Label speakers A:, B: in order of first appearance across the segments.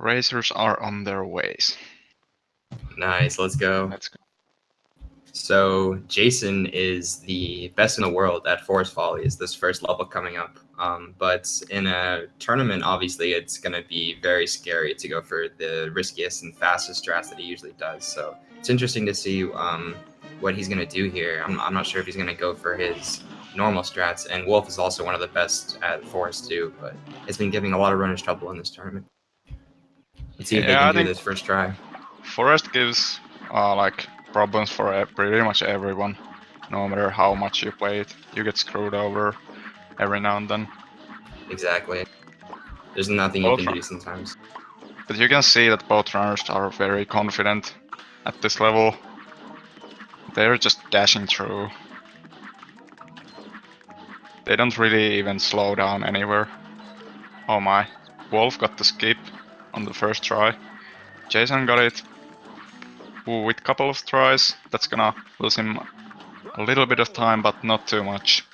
A: Racers are on their ways.
B: Nice, let's go.
A: Let's go.
B: So Jason is the best in the world at Forest Follies, this first level coming up. But in a tournament, obviously, it's going to be very scary to go for the riskiest and fastest strats that he usually does. So it's interesting to see what he's going to do here. I'm not sure if he's going to go for his normal strats. And Wolf is also one of the best at Forest too, but it's been giving a lot of runners trouble in this tournament. Let's see if they can do this first try.
A: Forest gives like problems for pretty much everyone. No matter how much you play it, you get screwed over every now and then.
B: Exactly. There's nothing you can do sometimes.
A: But you can see that both runners are very confident at this level. They're just dashing through. They don't really even slow down anywhere. Oh my. Wolf got the skip on the first try. Jason got it with a couple of tries. That's gonna lose him a little bit of time, but not too much.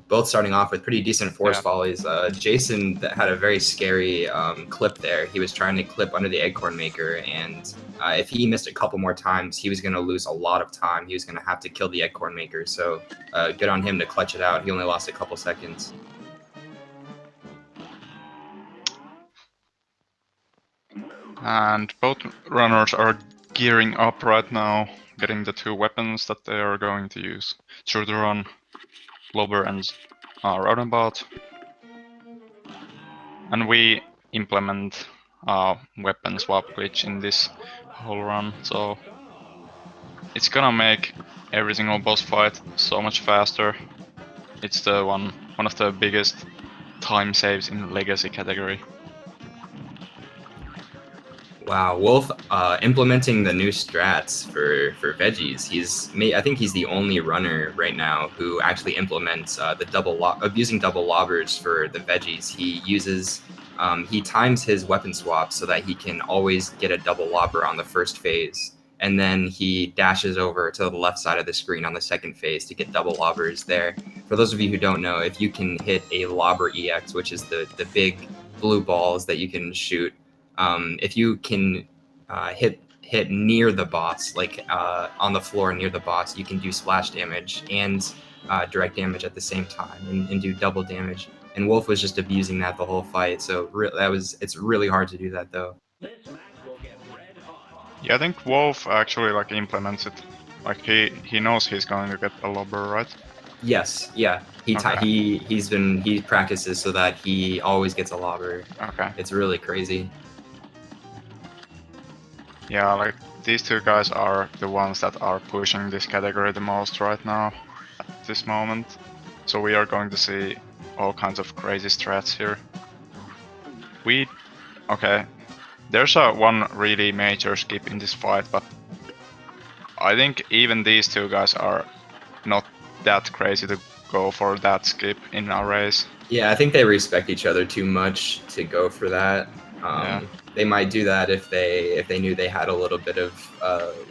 B: Both starting off with pretty decent force volleys. Jason had a very scary clip there. He was trying to clip under the acorn maker, and if he missed a couple more times, he was going to lose a lot of time. He was going to have to kill the acorn maker, so good on him to clutch it out. He only lost a couple seconds.
A: And both runners are gearing up right now, getting the two weapons that they are going to use through the run. Lobber and Roundabout. And we implement weapon swap glitch in this whole run, so it's gonna make every single boss fight so much faster. It's the one of the biggest time saves in Legacy category.
B: Wow, Wolf implementing the new strats for veggies. I think he's the only runner right now who actually implements the using double lobbers for the veggies. He times his weapon swap so that he can always get a double lobber on the first phase, and then he dashes over to the left side of the screen on the second phase to get double lobbers there. For those of you who don't know, if you can hit a lobber EX, which is the big blue balls that you can shoot, if you can hit near the boss, like on the floor near the boss, you can do splash damage and direct damage at the same time and do double damage. And Wolf was just abusing that the whole fight, so it's really hard to do that though.
A: Yeah, I think Wolf actually like implements it. Like he knows he's going to get a lobber, right?
B: Yes, yeah. He practices so that he always gets a lobber.
A: Okay.
B: It's really crazy.
A: Yeah, like these two guys are the ones that are pushing this category the most right now at this moment. So we are going to see all kinds of crazy strats here. Okay, there's one really major skip in this fight, but I think even these two guys are not that crazy to go for that skip in our race.
B: Yeah, I think they respect each other too much to go for that. They might do that if they knew they had a little bit of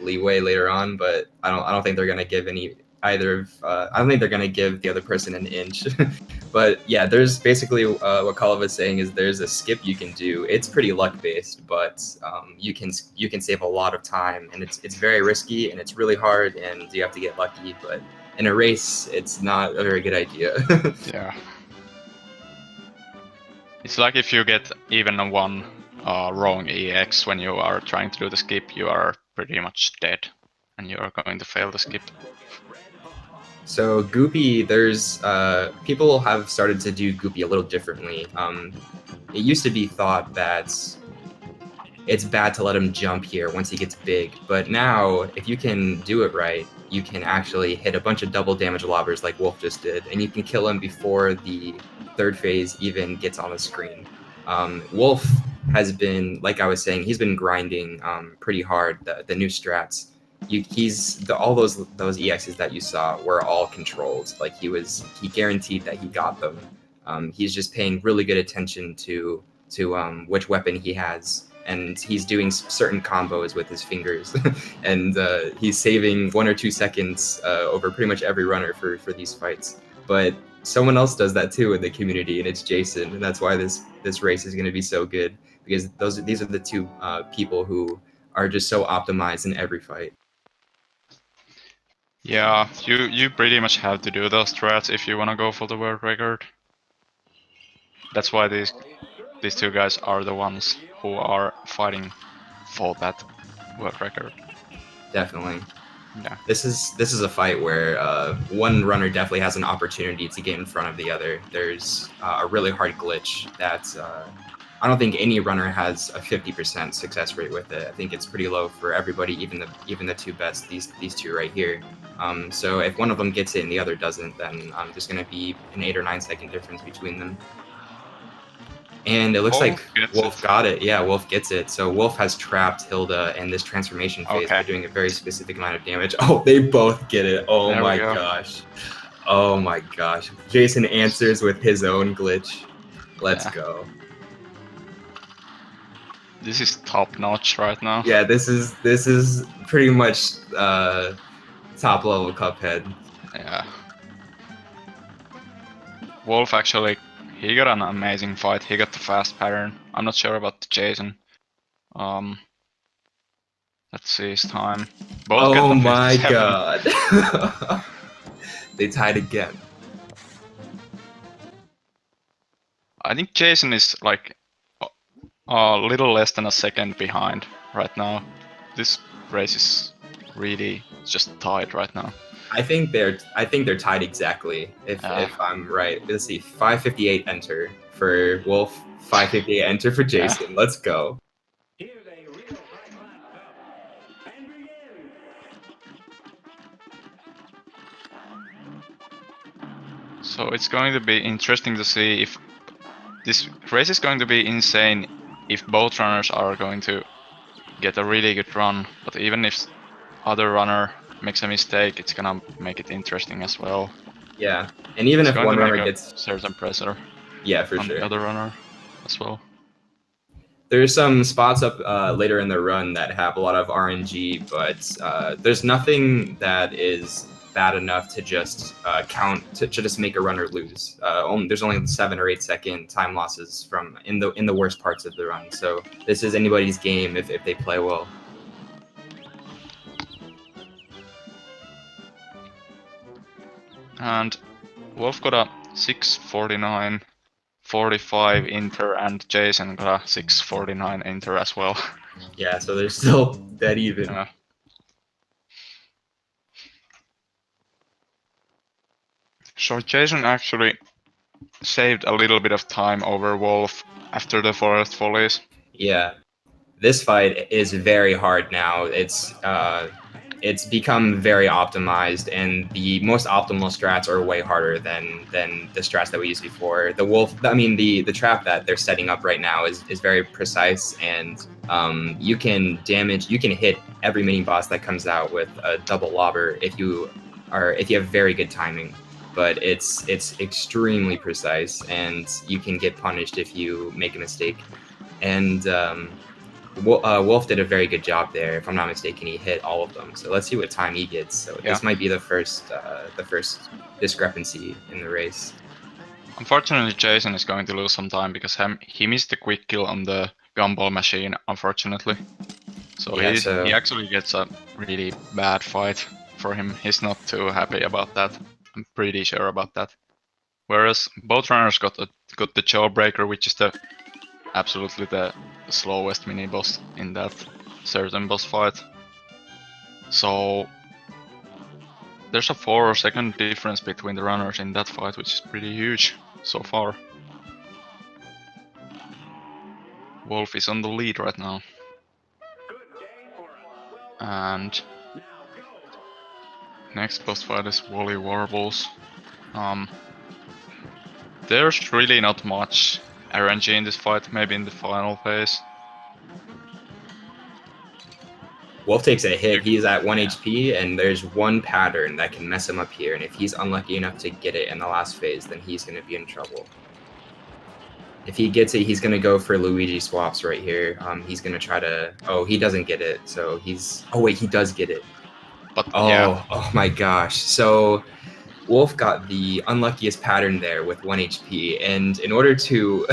B: leeway later on, but I don't think they're gonna give I don't think they're gonna give the other person an inch. But yeah, there's basically what Kalev is saying is there's a skip you can do. It's pretty luck based, but you can save a lot of time, and it's very risky and it's really hard, and you have to get lucky. But in a race, it's not a very good idea.
A: Yeah. It's like if you get even a one wrong EX when you are trying to do the skip, you are pretty much dead, and you are going to fail the skip.
B: So Goopy, there's people have started to do Goopy a little differently. It used to be thought that it's bad to let him jump here once he gets big, but now if you can do it right, you can actually hit a bunch of double damage lobbers like Wolf just did, and you can kill him before the third phase even gets on the screen. Wolf has been, like I was saying, he's been grinding pretty hard the new strats. All those EXs that you saw were all controlled. Like he guaranteed that he got them. He's just paying really good attention to which weapon he has, and he's doing certain combos with his fingers, and he's saving 1 or 2 seconds over pretty much every runner for these fights. But someone else does that too in the community, and it's Jason, and that's why this race is going to be so good, because these are the two people who are just so optimized in every fight.
A: Yeah, you pretty much have to do those strats if you want to go for the world record. That's why these two guys are the ones who are fighting for that world record.
B: Definitely.
A: Yeah.
B: This is a fight where one runner definitely has an opportunity to get in front of the other. There's a really hard glitch that I don't think any runner has a 50% success rate with it. I think it's pretty low for everybody, even the two best, these two right here. So if one of them gets it and the other doesn't, then there's going to be an 8 or 9 second difference between them. And it looks like Wolf got it. Yeah, Wolf gets it. So Wolf has trapped Hilda in this transformation phase by doing a very specific amount of damage. Oh, they both get it. Oh my gosh. Oh my gosh. Jason answers with his own glitch. Let's go.
A: This is top notch right now.
B: Yeah, this is pretty much top level Cuphead.
A: Yeah. Wolf actually, he got an amazing fight. He got the fast pattern. I'm not sure about Jason. Let's see his time. Both
B: oh
A: got
B: my
A: 57.
B: god. They tied again.
A: I think Jason is like a little less than a second behind right now. This race is really just tied right now.
B: I think they're tied exactly. If I'm right, let's see, 558 enter for Wolf, 558 enter for Jason. Let's go.
A: So it's going to be interesting to see if this race is going to be insane if both runners are going to get a really good run, but even if other runner makes a mistake, it's gonna make it interesting as well.
B: Yeah, and even if one runner gets
A: certain pressure,
B: yeah, for
A: on
B: sure,
A: the other runner as well.
B: There's some spots up later in the run that have a lot of RNG, but there's nothing that is bad enough to just count to just make a runner lose. There's only 7 or 8 second time losses from in the worst parts of the run. So this is anybody's game if they play well.
A: And Wolf got a 649, 45 inter, and Jason got a 649 inter as well.
B: Yeah, so they're still dead even.
A: Yeah. So Jason actually saved a little bit of time over Wolf after the forest follies.
B: Yeah, this fight is very hard now. It's become very optimized, and the most optimal strats are way harder than the strats that we used before. The Wolf, I mean the trap that they're setting up right now is very precise, and you can hit every mini boss that comes out with a double lobber if you have very good timing. But it's extremely precise, and you can get punished if you make a mistake. And Wolf did a very good job there. If I'm not mistaken, he hit all of them. So let's see what time he gets. So this might be the first discrepancy in the race.
A: Unfortunately, Jason is going to lose some time because he missed the quick kill on the gumball machine, unfortunately. So, he actually gets a really bad fight for him. He's not too happy about that. I'm pretty sure about that. Whereas both runners got the Jawbreaker, which is absolutely the slowest mini boss in that certain boss fight. So there's a 4-second difference between the runners in that fight, which is pretty huge so far. Wolf is on the lead right now. And next boss fight is Wally Warbles. There's really not much RNG in this fight, maybe in the final phase.
B: Wolf takes a hit, he's at 1 HP, and there's one pattern that can mess him up here, and if he's unlucky enough to get it in the last phase, then he's going to be in trouble. If he gets it, he's going to go for Luigi swaps right here. He's going to try to... Oh, he doesn't get it, so he's... Oh, wait, he does get it.
A: But
B: oh my gosh. So Wolf got the unluckiest pattern there with 1 HP, and in order to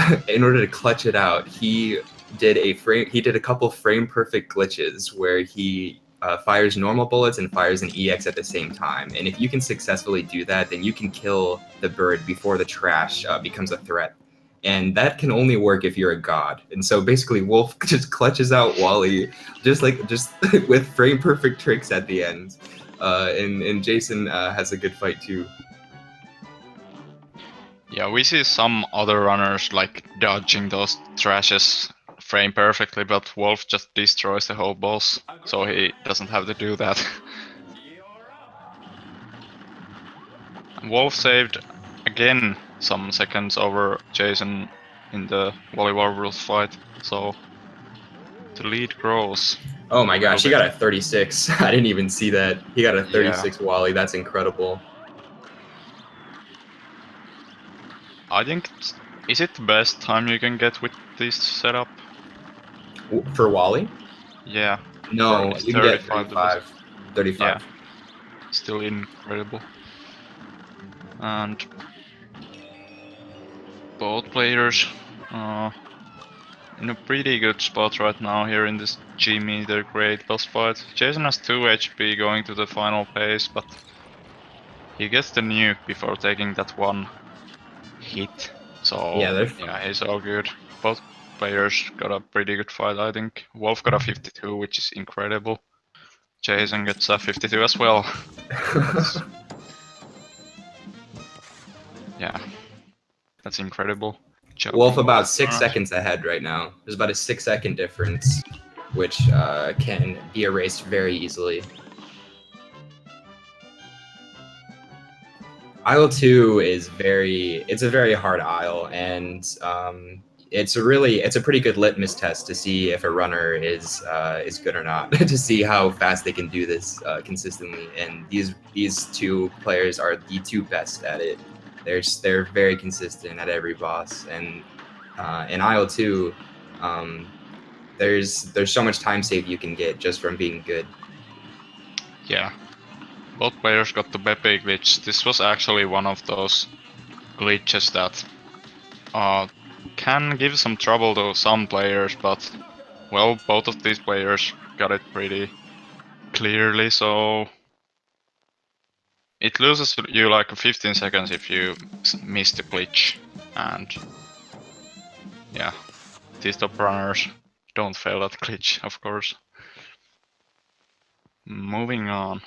B: clutch it out, he did a couple frame perfect glitches where he fires normal bullets and fires an EX at the same time. And if you can successfully do that, then you can kill the bird before the trash becomes a threat. And that can only work if you're a god. And so basically, Wolf just clutches out Wally, just with frame perfect tricks at the end. And Jason has a good fight too.
A: Yeah, we see some other runners like dodging those trashes frame perfectly, but Wolf just destroys the whole boss, so he doesn't have to do that. Wolf saved again some seconds over Jason in the Wally Warriors fight, so the lead grows.
B: Oh my gosh, he got a 36. I didn't even see that. He got a 36 Wally. That's incredible.
A: I think, is it the best time you can get with this setup?
B: For Wally?
A: Yeah.
B: No, you can get 35. 35.
A: Yeah. Still incredible. And both players in a pretty good spot right now here in this G-meter great boss fight. Jason has 2 HP going to the final phase, but he gets the nuke before taking that one hit. So yeah, he's all good. Both players got a pretty good fight, I think. Wolf got a 52, which is incredible. Jason gets a 52 as well. Yeah, that's incredible.
B: Wolf about 6 seconds ahead right now. There's about a 6-second difference, which can be erased very easily. Aisle 2 is it's a very hard aisle, and it's a pretty good litmus test to see if a runner is good or not, to see how fast they can do this consistently. And these two players are the two best at it. They're very consistent at every boss, and in Aisle 2, there's so much time save you can get just from being good.
A: Yeah. Both players got the Pepe glitch. This was actually one of those glitches that can give some trouble to some players, but well, both of these players got it pretty clearly, so it loses you like 15 seconds if you miss the glitch. And yeah, these top runners don't fail that glitch, of course. Moving on.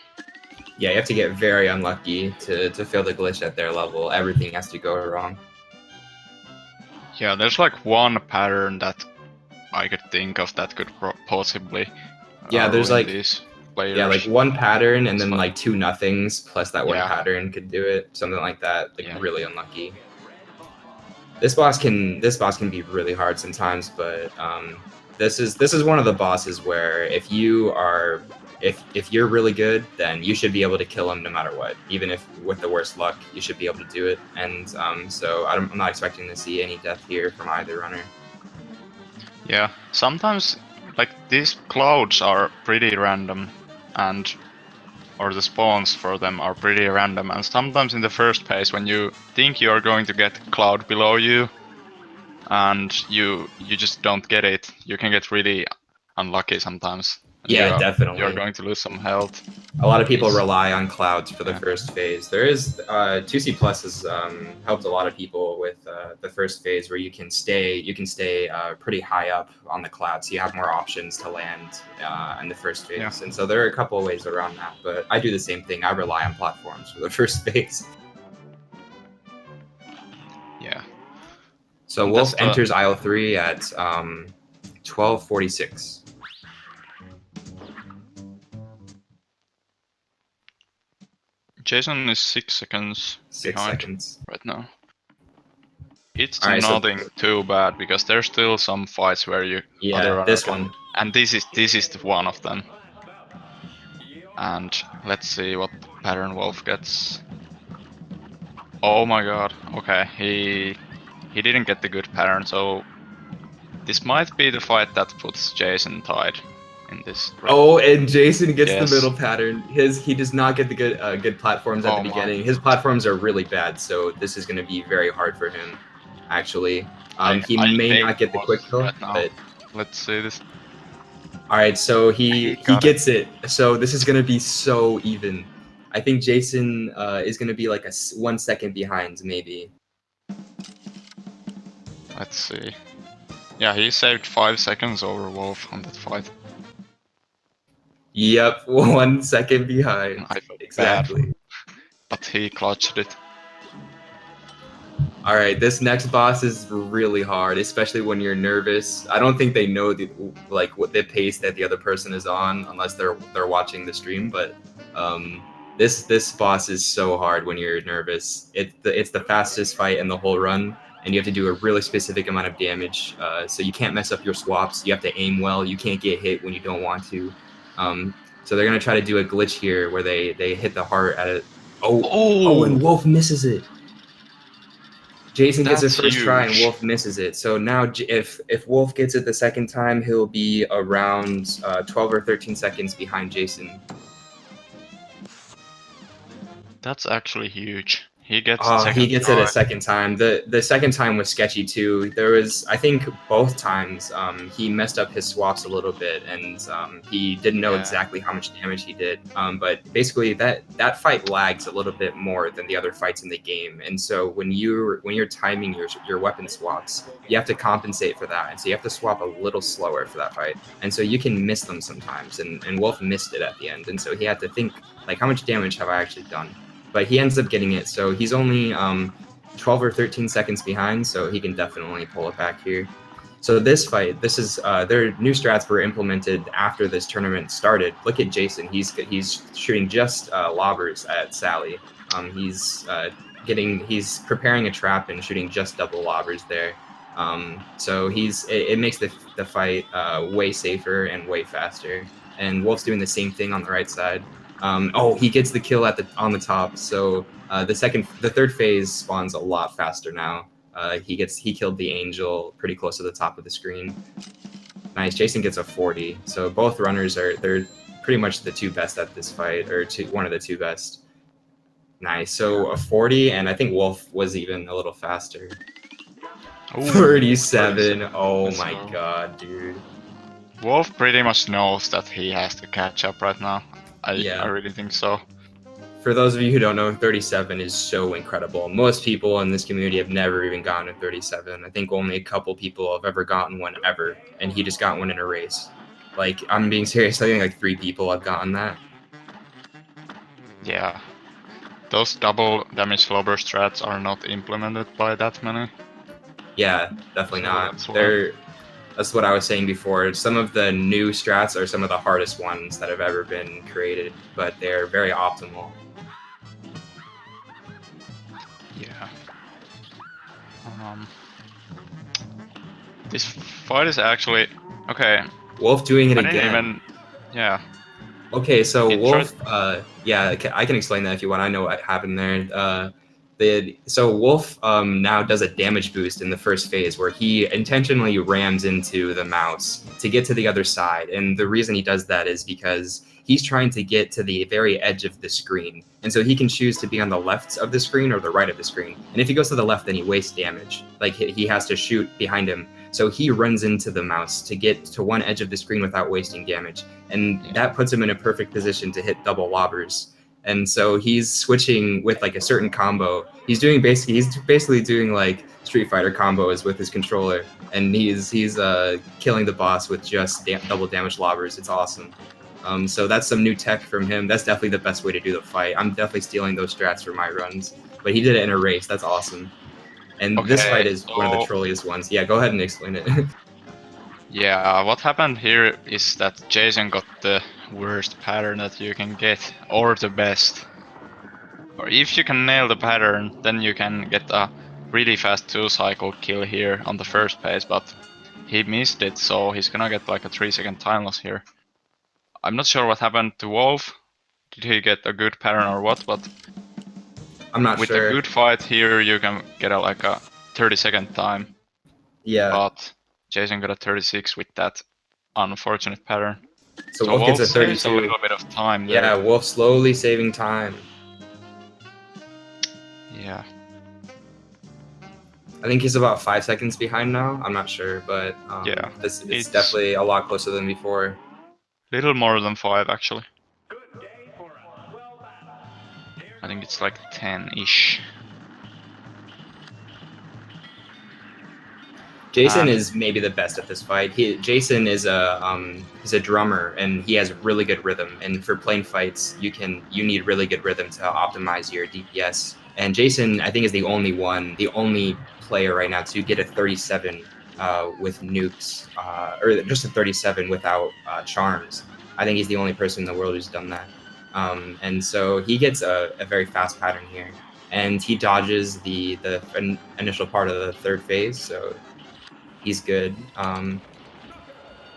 B: Yeah, you have to get very unlucky to fail the glitch at their level. Everything has to go wrong.
A: Yeah, there's like one pattern that I could think of that could possibly
B: there's like
A: these players.
B: Yeah, like one pattern and then like 2 nothings plus that one pattern could do it. Something like that. Like really unlucky. This boss can be really hard sometimes, but this is one of the bosses where if you're really good, then you should be able to kill him no matter what. Even if with the worst luck, you should be able to do it. And so I'm not expecting to see any death here from either runner.
A: Yeah, sometimes like these clouds are pretty random, or the spawns for them are pretty random, and sometimes in the first phase when you think you are going to get cloud below you, and you just don't get it, you can get really unlucky sometimes.
B: Yeah, definitely.
A: You're going to lose some health.
B: A lot of people rely on clouds for the first phase. There is 2C Plus has helped a lot of people with the first phase, where you can stay pretty high up on the cloud, so you have more options to land in the first phase. Yeah. And so there are a couple of ways around that, but I do the same thing. I rely on platforms for the first phase.
A: Yeah.
B: So Wolf enters Aisle 3 at 12:46.
A: Jason is 6 seconds behind right now. It's nothing too bad, because there's still some fights where you
B: this one,
A: and this is one of them. And let's see what pattern Wolf gets. Oh my god, okay, he didn't get the good pattern, so this might be the fight that puts Jason tied in this.
B: Oh, and Jason gets the
A: Yes.
B: middle pattern. He does not get the good platforms at the
A: Oh my
B: beginning. His platforms are really bad, so this is going to be very hard for him. Actually, he
A: I
B: may
A: hate
B: not get the quick
A: bosses
B: kill,
A: right now.
B: but
A: Let's see this.
B: all right. So
A: He
B: he
A: got it.
B: gets it. So this is going to be so even. I think Jason is going to be like 1 second behind, maybe.
A: Let's see. Yeah, he saved 5 seconds over Wolf on that fight.
B: Yep, 1 second behind.
A: I felt bad,
B: Exactly.
A: but he clutched it.
B: All right, this next boss is really hard, especially when you're nervous. I don't think they know what the pace that the other person is on unless they're watching the stream. But this boss is so hard when you're nervous. It's the fastest fight in the whole run, and you have to do a really specific amount of damage. So you can't mess up your swaps. You have to aim well. You can't get hit when you don't want to. So they're gonna try to do a glitch here where they hit the heart at it. Oh, and Wolf misses it. Jason gets his
A: That's
B: first try and
A: huge.
B: Wolf misses it. So now, if Wolf gets it the second time, he'll be around 12 or 13 seconds behind Jason.
A: That's actually huge. He gets it
B: He
A: second
B: gets it
A: try.
B: a second time. The second time was sketchy too. There was, I think, both times he messed up his swaps a little bit, and he didn't know
A: Yeah.
B: exactly how much damage he did. But basically, that fight lags a little bit more than the other fights in the game. And so when you're timing your weapon swaps, you have to compensate for that, and so you have to swap a little slower for that fight. And so you can miss them sometimes. And Wolf missed it at the end, and so he had to think like, how much damage have I actually done? But he ends up getting it, so he's only 12 or 13 seconds behind, so he can definitely pull it back here. So this fight, this is their new strats were implemented after this tournament started. Look at Jason; he's shooting just lobbers at Sally. He's preparing a trap and shooting just double lobbers there. So it makes the fight way safer and way faster. And Wolf's doing the same thing on the right side. He gets the kill on the top. So the third phase spawns a lot faster now. He killed the angel pretty close to the top of the screen. Nice. Jason gets a 40. So both runners they're pretty much the two best at this fight, or one of the two best. Nice. So a 40, and I think Wolf was even a little faster.
A: Ooh,
B: 37. Oh
A: Let's
B: my
A: go.
B: god, dude.
A: Wolf pretty much knows that he has to catch up right now. I really think so.
B: For those of you who don't know, 37 is so incredible. Most people in this community have never even gotten a 37. I think only a couple people have ever gotten one ever, and he just got one in a race. Like, I'm being serious. I think like 3 people have gotten that.
A: Yeah. Those double damage slobber strats are not implemented by that many.
B: Yeah, definitely
A: So
B: not.
A: that's
B: That's what I was saying before. Some of the new strats are some of the hardest ones that have ever been created, but they're very optimal.
A: Yeah. This fight is actually okay.
B: Wolf doing it
A: I
B: again.
A: didn't even. Yeah.
B: Okay, so
A: He
B: Wolf, yeah, I can explain that if you want. I know what happened there. So Wolf now does a damage boost in the first phase where he intentionally rams into the mouse to get to the other side. And the reason he does that is because he's trying to get to the very edge of the screen. And so he can choose to be on the left of the screen or the right of the screen. And if he goes to the left, then he wastes damage. Like he has to shoot behind him. So he runs into the mouse to get to one edge of the screen without wasting damage. And that puts him in a perfect position to hit double lobbers. And so he's switching with like a certain combo. He's basically doing like Street Fighter combos with his controller, and he's killing the boss with just double damage lobbers. It's awesome. So that's some new tech from him. That's definitely the best way to do the fight. I'm definitely stealing those strats for my runs, but he did it in a race. That's awesome. And this fight is one of the trolliest ones. Yeah, go ahead and explain it.
A: Yeah, what happened here is that Jason got the worst pattern that you can get, or the best. Or if you can nail the pattern, then you can get a really fast 2-cycle kill here on the first phase, but he missed it, so he's gonna get like a 3-second time loss here. I'm not sure what happened to Wolf. Did he get a good pattern or what, but
B: I'm not
A: with
B: sure.
A: a good fight here, you can get like a 30-second time.
B: Yeah.
A: But Jason got a 36 with that unfortunate pattern.
B: So
A: So
B: Wolf gets
A: Wolf
B: a
A: saves a
B: 32.
A: little bit of time
B: Yeah,
A: there.
B: Wolf slowly saving time.
A: Yeah.
B: I think he's about 5 seconds behind now. I'm not sure, but
A: Yeah,
B: it's
A: it's
B: definitely a lot closer than before.
A: little more than 5 actually. I think it's like 10-ish.
B: Jason
A: And
B: is maybe the best at this fight. Jason is he's a drummer and he has really good rhythm. And for plane fights, you need really good rhythm to optimize your DPS. And Jason, I think, is the only player right now to get a 37 with nukes, or just a 37 without charms. I think he's the only person in the world who's done that. And so he gets a very fast pattern here, and he dodges the initial part of the third phase. So he's good.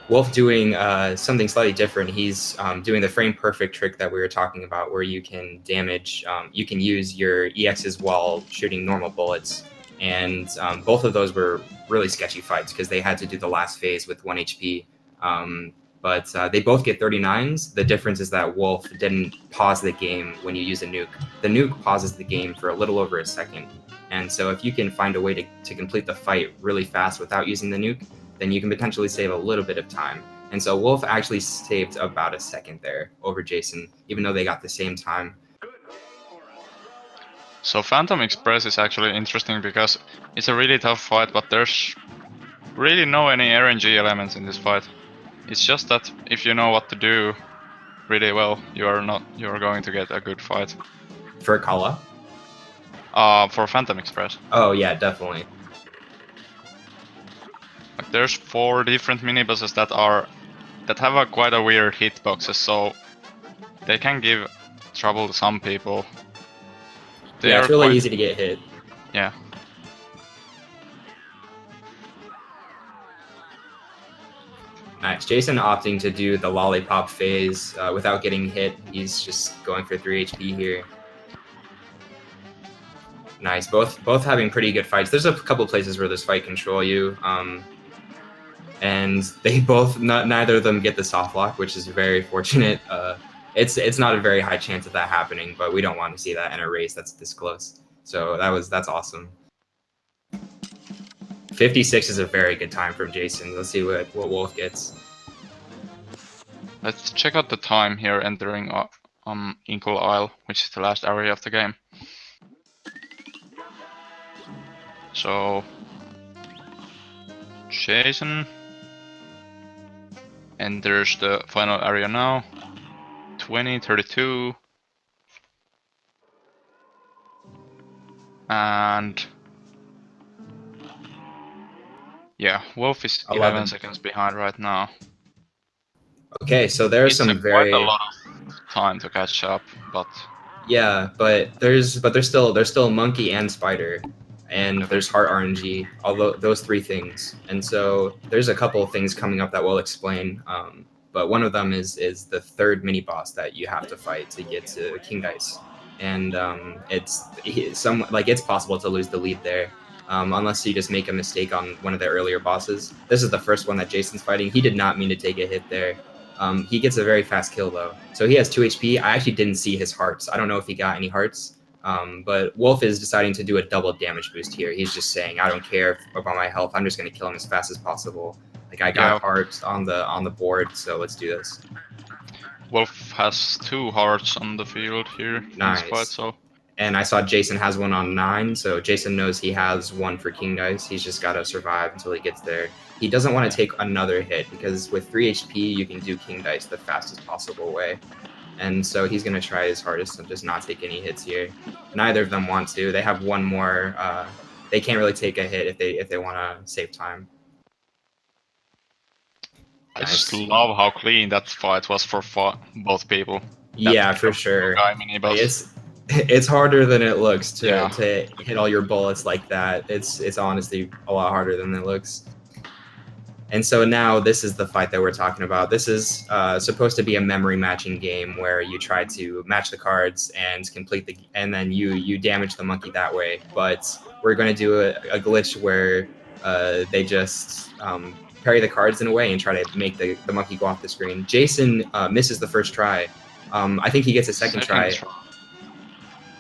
B: Wolf doing something slightly different. He's doing the frame perfect trick that we were talking about, where you can damage, you can use your EXs while shooting normal bullets. And both of those were really sketchy fights because they had to do the last phase with 1 HP. But they both get 39s. The difference is that Wolf didn't pause the game when you use a nuke. The nuke pauses the game for a little over a second. And so if you can find a way to complete the fight really fast without using the nuke, then you can potentially save a little bit of time. And so Wolf actually saved about a second there over Jason, even though they got the same time.
A: so Phantom Express is actually interesting because it's a really tough fight, but there's really no any RNG elements in this fight. It's just that if you know what to do really well, you're going to get a good fight.
B: For Kala?
A: For Phantom Express.
B: Oh yeah, definitely.
A: Like there's 4 different mini bosses that have a quite a weird hitboxes, so they can give trouble to some people.
B: Yeah, it's really easy to get hit.
A: Yeah.
B: Nice. Jason opting to do the lollipop phase without getting hit. He's just going for 3 HP here. Nice. Both having pretty good fights. There's a couple places where this fight control you, and they both neither of them get the soft lock, which is very fortunate. It's not a very high chance of that happening, but we don't want to see that in a race that's this close. So that's awesome. 56 is a very good time from Jason. Let's see what Wolf gets.
A: Let's check out the time here entering Inkle Isle, which is the last area of the game. So Jason enters the final area now. 20:32. And yeah, Wolf is 11 seconds behind right now.
B: Okay, so there's some very
A: quite a lot of time to catch up, but
B: yeah, but there's still monkey and spider, and there's heart RNG. Although those 3 things, and so there's a couple of things coming up that we'll explain. But one of them is the third mini boss that you have to fight to get to King Dice, and it's possible to lose the lead there. Unless you just make a mistake on one of the earlier bosses. This is the first one that Jason's fighting. He did not mean to take a hit there. He gets a very fast kill though. So he has 2 HP. I actually didn't see his hearts. I don't know if he got any hearts. But Wolf is deciding to do a double damage boost here. He's just saying, I don't care about my health. I'm just going to kill him as fast as possible. Like I got hearts on the board, so let's do this.
A: Wolf has 2 hearts on the field here in this fight, so.
B: And I saw Jason has one on 9, so Jason knows he has one for King Dice. He's just got to survive until he gets there. He doesn't want to take another hit because with 3 HP, you can do King Dice the fastest possible way. And so he's going to try his hardest to just not take any hits here. Neither of them want to. They have one more. They can't really take a hit if they want to save time.
A: I just love how clean that fight was for both people.
B: Yeah, for sure. It's harder than it looks to hit all your bullets like that. It's honestly a lot harder than it looks. And so now this is the fight that we're talking about. This is supposed to be a memory matching game where you try to match the cards and complete and then you damage the monkey that way. But we're going to do a glitch where they just parry the cards in a way and try to make the monkey go off the screen. Jason misses the first try. I think he gets a second try.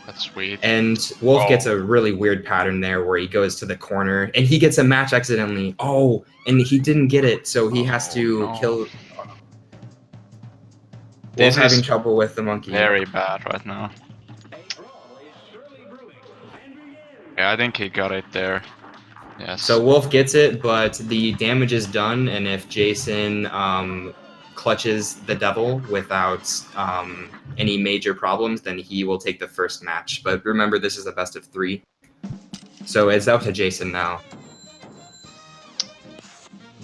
A: That's sweet.
B: And Wolf gets a really weird pattern there where he goes to the corner and he gets a match accidentally. Oh, and he didn't get it, so he has to kill. Wolf having trouble with the monkey.
A: Very bad right now. Yeah, I think he got it there. Yes.
B: So Wolf gets it, but the damage is done, and if Jason clutches the devil without any major problems, then he will take the first match. But remember, this is a best of 3. So it's up to Jason now.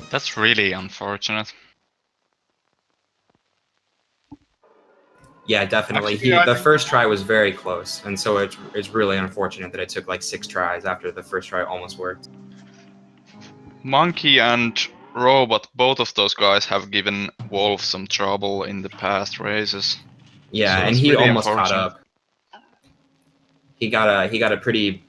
A: That's really unfortunate.
B: Yeah, definitely. The first try was very close, and so it's really unfortunate that it took like 6 tries after the first try almost worked.
A: Monkey and Robot, both of those guys have given Wolf some trouble in the past races.
B: Yeah, so and he really almost caught up. He got a pretty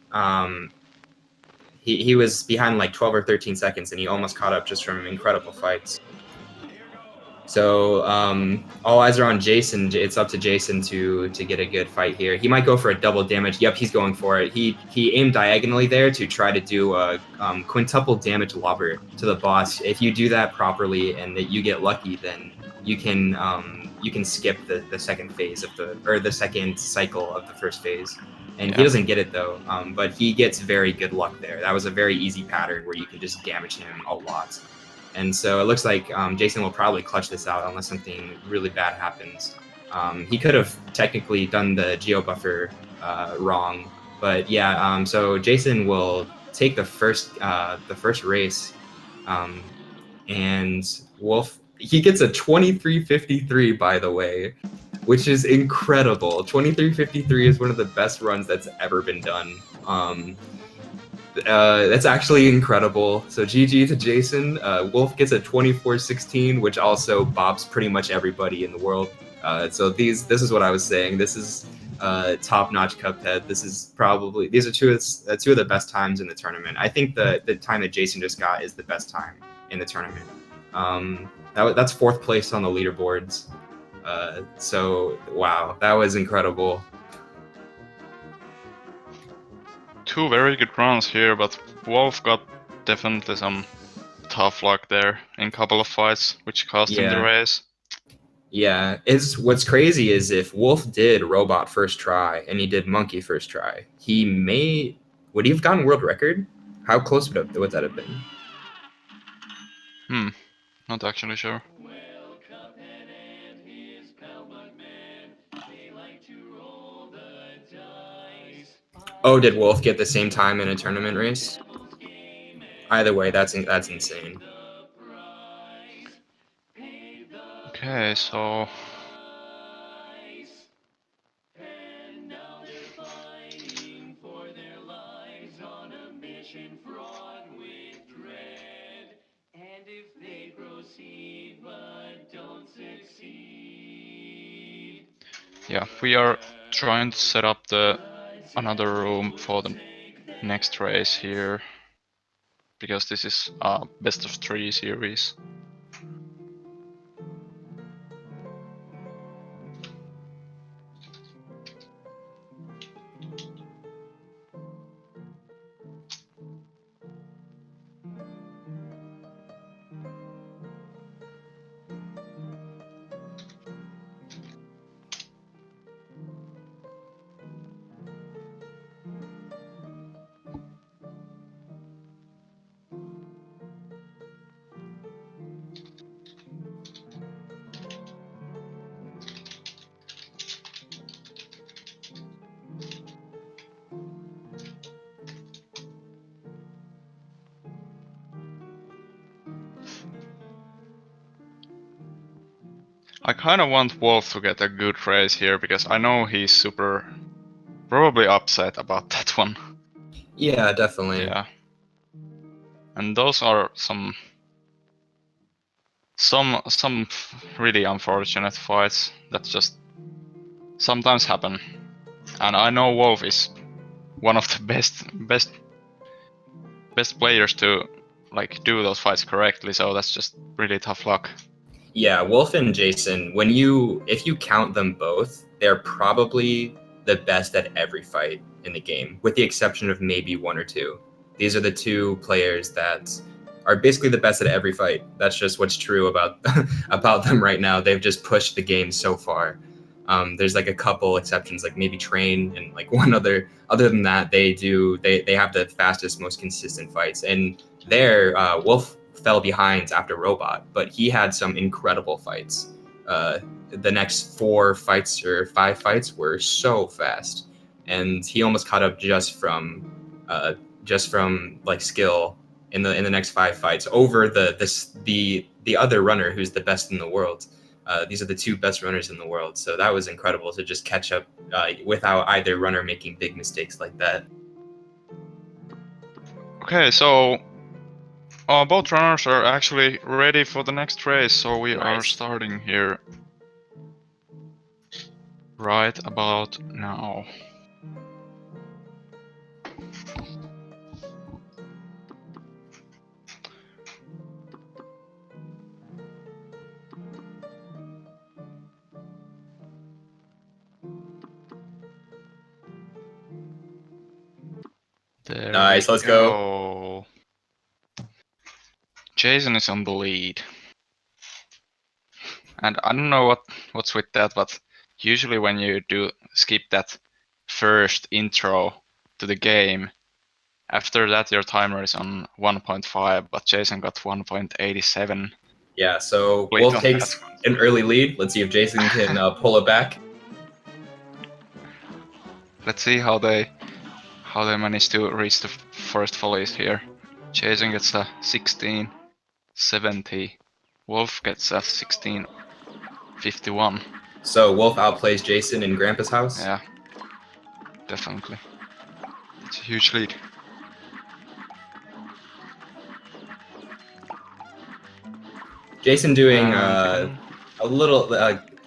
B: he was behind like 12 or 13 seconds, and he almost caught up just from incredible fights. So all eyes are on Jason. It's up to Jason to get a good fight here. He might go for a double damage. Yep, he's going for it. He aimed diagonally there to try to do a quintuple damage lobber to the boss. If you do that properly and that you get lucky, then you can skip the second phase of the second cycle of the first phase. And he doesn't get it though, but he gets very good luck there. That was a very easy pattern where you can just damage him a lot. And so it looks like Jason will probably clutch this out unless something really bad happens. He could have technically done the geo buffer wrong, but yeah. So Jason will take the first race, and Wolf, he gets a 23:53, by the way, which is incredible. 23:53 is one of the best runs that's ever been done. That's actually incredible. So GG to Jason. Wolf gets a 24:16, which also bops pretty much everybody in the world. So this is what I was saying. This is top-notch Cuphead. These are two of the best times in the tournament. I think the time that Jason just got is the best time in the tournament. That's 4th place on the leaderboards. So wow, that was incredible.
A: 2 very good runs here, but Wolf got definitely some tough luck there in a couple of fights, which cost him the race.
B: Yeah, what's crazy is if Wolf did Robot first try and he did Monkey first try, would he have gotten world record? How close would that have been?
A: Not actually sure.
B: Oh, did Wolf get the same time in a tournament race? Either way, that's insane.
A: Okay, so yeah, we are trying to set up another room for the next race here, because this is a best of 3 series. I kind of want Wolf to get a good race here, because I know he's probably upset about that one.
B: Yeah, definitely.
A: Yeah. And those are some really unfortunate fights that just sometimes happen. And I know Wolf is one of the best players to like do those fights correctly. So that's just really tough luck.
B: Yeah, Wolf and Jason, if you count them both, they're probably the best at every fight in the game, with the exception of maybe one or two. These are the two players that are basically the best at every fight. That's just what's true about about them right now. They've just pushed the game so far. There's like a couple exceptions, like maybe Train and like one other. Other than that, they have the fastest, most consistent fights. And there, Wolf fell behind after Robot, but he had some incredible fights. The next 4 fights or 5 fights were so fast, and he almost caught up just from like skill in the next 5 fights over the other runner who's the best in the world. These are the 2 best runners in the world, so that was incredible to just catch up without either runner making big mistakes like that.
A: Okay, so both runners are actually ready for the next race, so we are starting here right about now. There
B: Nice,
A: we
B: let's go.
A: Jason is on the lead. And I don't know what's with that, but usually when you do skip that first intro to the game, after that your timer is on 1.5, but Jason got 1.87.
B: Yeah, so
A: Wait,
B: Wolf takes an early lead. Let's see if Jason can pull it back.
A: Let's see how they manage to reach the first volleys here. Jason gets a 16.70. Wolf gets a 16.51.
B: So Wolf outplays Jason in Grandpa's house?
A: Yeah, definitely. It's a huge lead.
B: Jason doing a little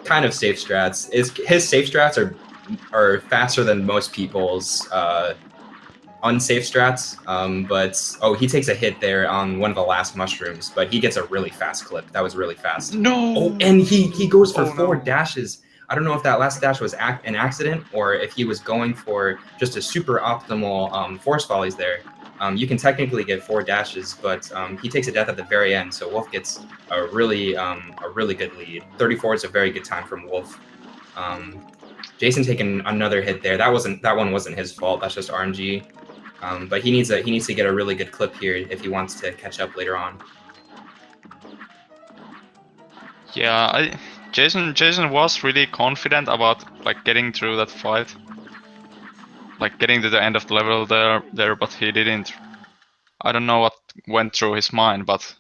B: kind of safe strats. His safe strats are faster than most people's unsafe strats. But he takes a hit there on one of the last mushrooms, but he gets a really fast clip. That was really fast.
A: No.
B: Oh, and he goes for 4 dashes. I don't know if that last dash was an accident or if he was going for just a super optimal force volleys there. You can technically get 4 dashes, but he takes a death at the very end, so Wolf gets a really good lead. 34 is a very good time from Wolf. Jason taking another hit there. That one wasn't his fault. That's just RNG. But he needs to get a really good clip here if he wants to catch up later on.
A: Yeah, Jason was really confident about like getting through that fight, like getting to the end of the level there, but he didn't. I don't know what went through his mind, but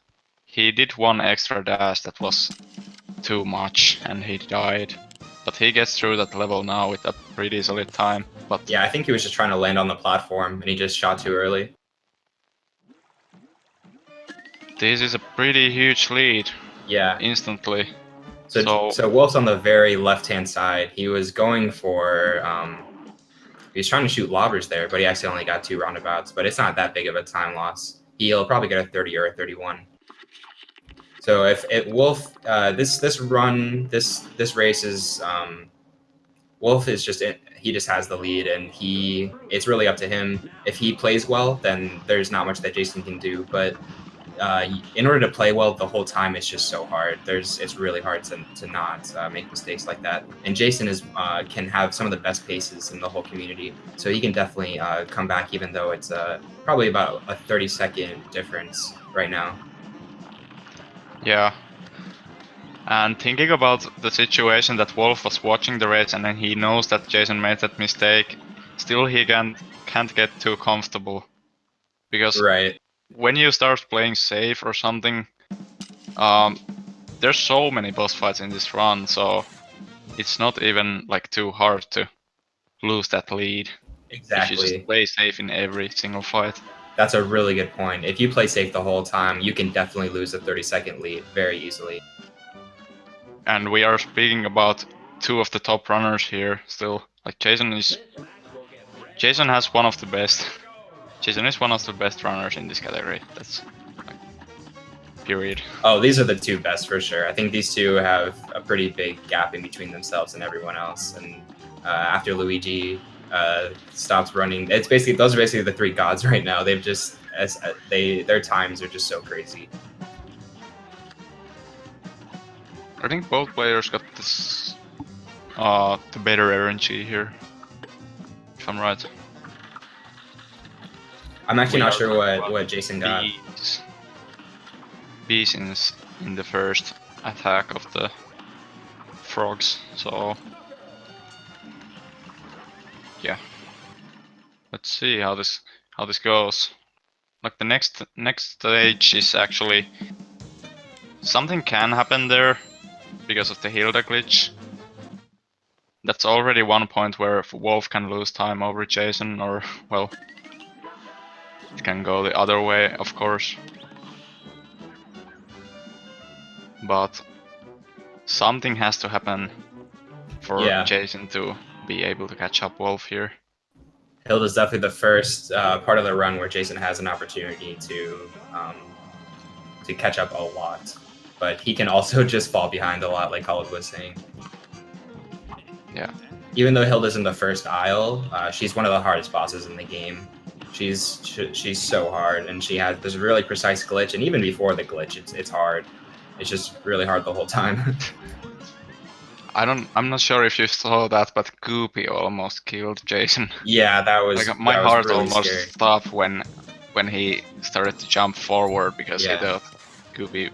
A: he did one extra dash that was too much, and he died. But he gets through that level now with a pretty solid time. But
B: yeah, I think he was just trying to land on the platform, and he just shot too early.
A: This is a pretty huge lead.
B: Yeah.
A: Instantly.
B: So Wolf's on the very left-hand side. He was going for he was trying to shoot lobbers there, but he accidentally got 2 roundabouts. But it's not that big of a time loss. He'll probably get a 30 or a 31. So if Wolf, this race is Wolf is he just has the lead, and it's really up to him. If he plays well, then there's not much that Jason can do. But in order to play well the whole time, it's just so hard. It's really hard to not make mistakes like that. And Jason can have some of the best paces in the whole community, so he can definitely come back, even though it's probably about a 30-second difference right now.
A: Yeah. And thinking about the situation that Wolf was watching the race, and then he knows that Jason made that mistake, still he can't get too comfortable. Because when you start playing safe or something, there's so many boss fights in this run, so it's not even like too hard to lose that lead.
B: Exactly.
A: If you just play safe in every single fight.
B: That's a really good point. If you play safe the whole time, you can definitely lose a 30-second lead very easily.
A: And we are speaking about 2 of the top runners here still. Like Jason has one of the best. Jason is one of the best runners in this category. That's like period.
B: Oh, these are the two best for sure. I think these two have a pretty big gap in between themselves and everyone else. And after Luigi stops running, it's basically those are basically the three gods right now. They've just their times are just so crazy.
A: I think both players got this the better RNG here, if I'm right.
B: I'm actually
A: We
B: not
A: are
B: sure
A: talking
B: what Jason got.
A: Bees in the first attack of the frogs, so yeah. Let's see how this goes. Like the next stage is actually something can happen there because of the Hilda glitch. That's already one point where Wolf can lose time over Jason, or well, it can go the other way, of course. But something has to happen for Jason to be able to catch up Wolf here.
B: Hilda's definitely the first part of the run where Jason has an opportunity to catch up a lot, but he can also just fall behind a lot, like Khaled was saying.
A: Yeah.
B: Even though Hilda's in the first aisle, she's one of the hardest bosses in the game. She's so hard, and she has this really precise glitch, and even before the glitch, it's hard. It's just really hard the whole time.
A: I'm not sure if you saw that, but Goopy almost killed Jason.
B: Yeah, that was
A: like my
B: that was
A: heart
B: really
A: almost
B: scary.
A: stopped when he started to jump forward because he thought Goopy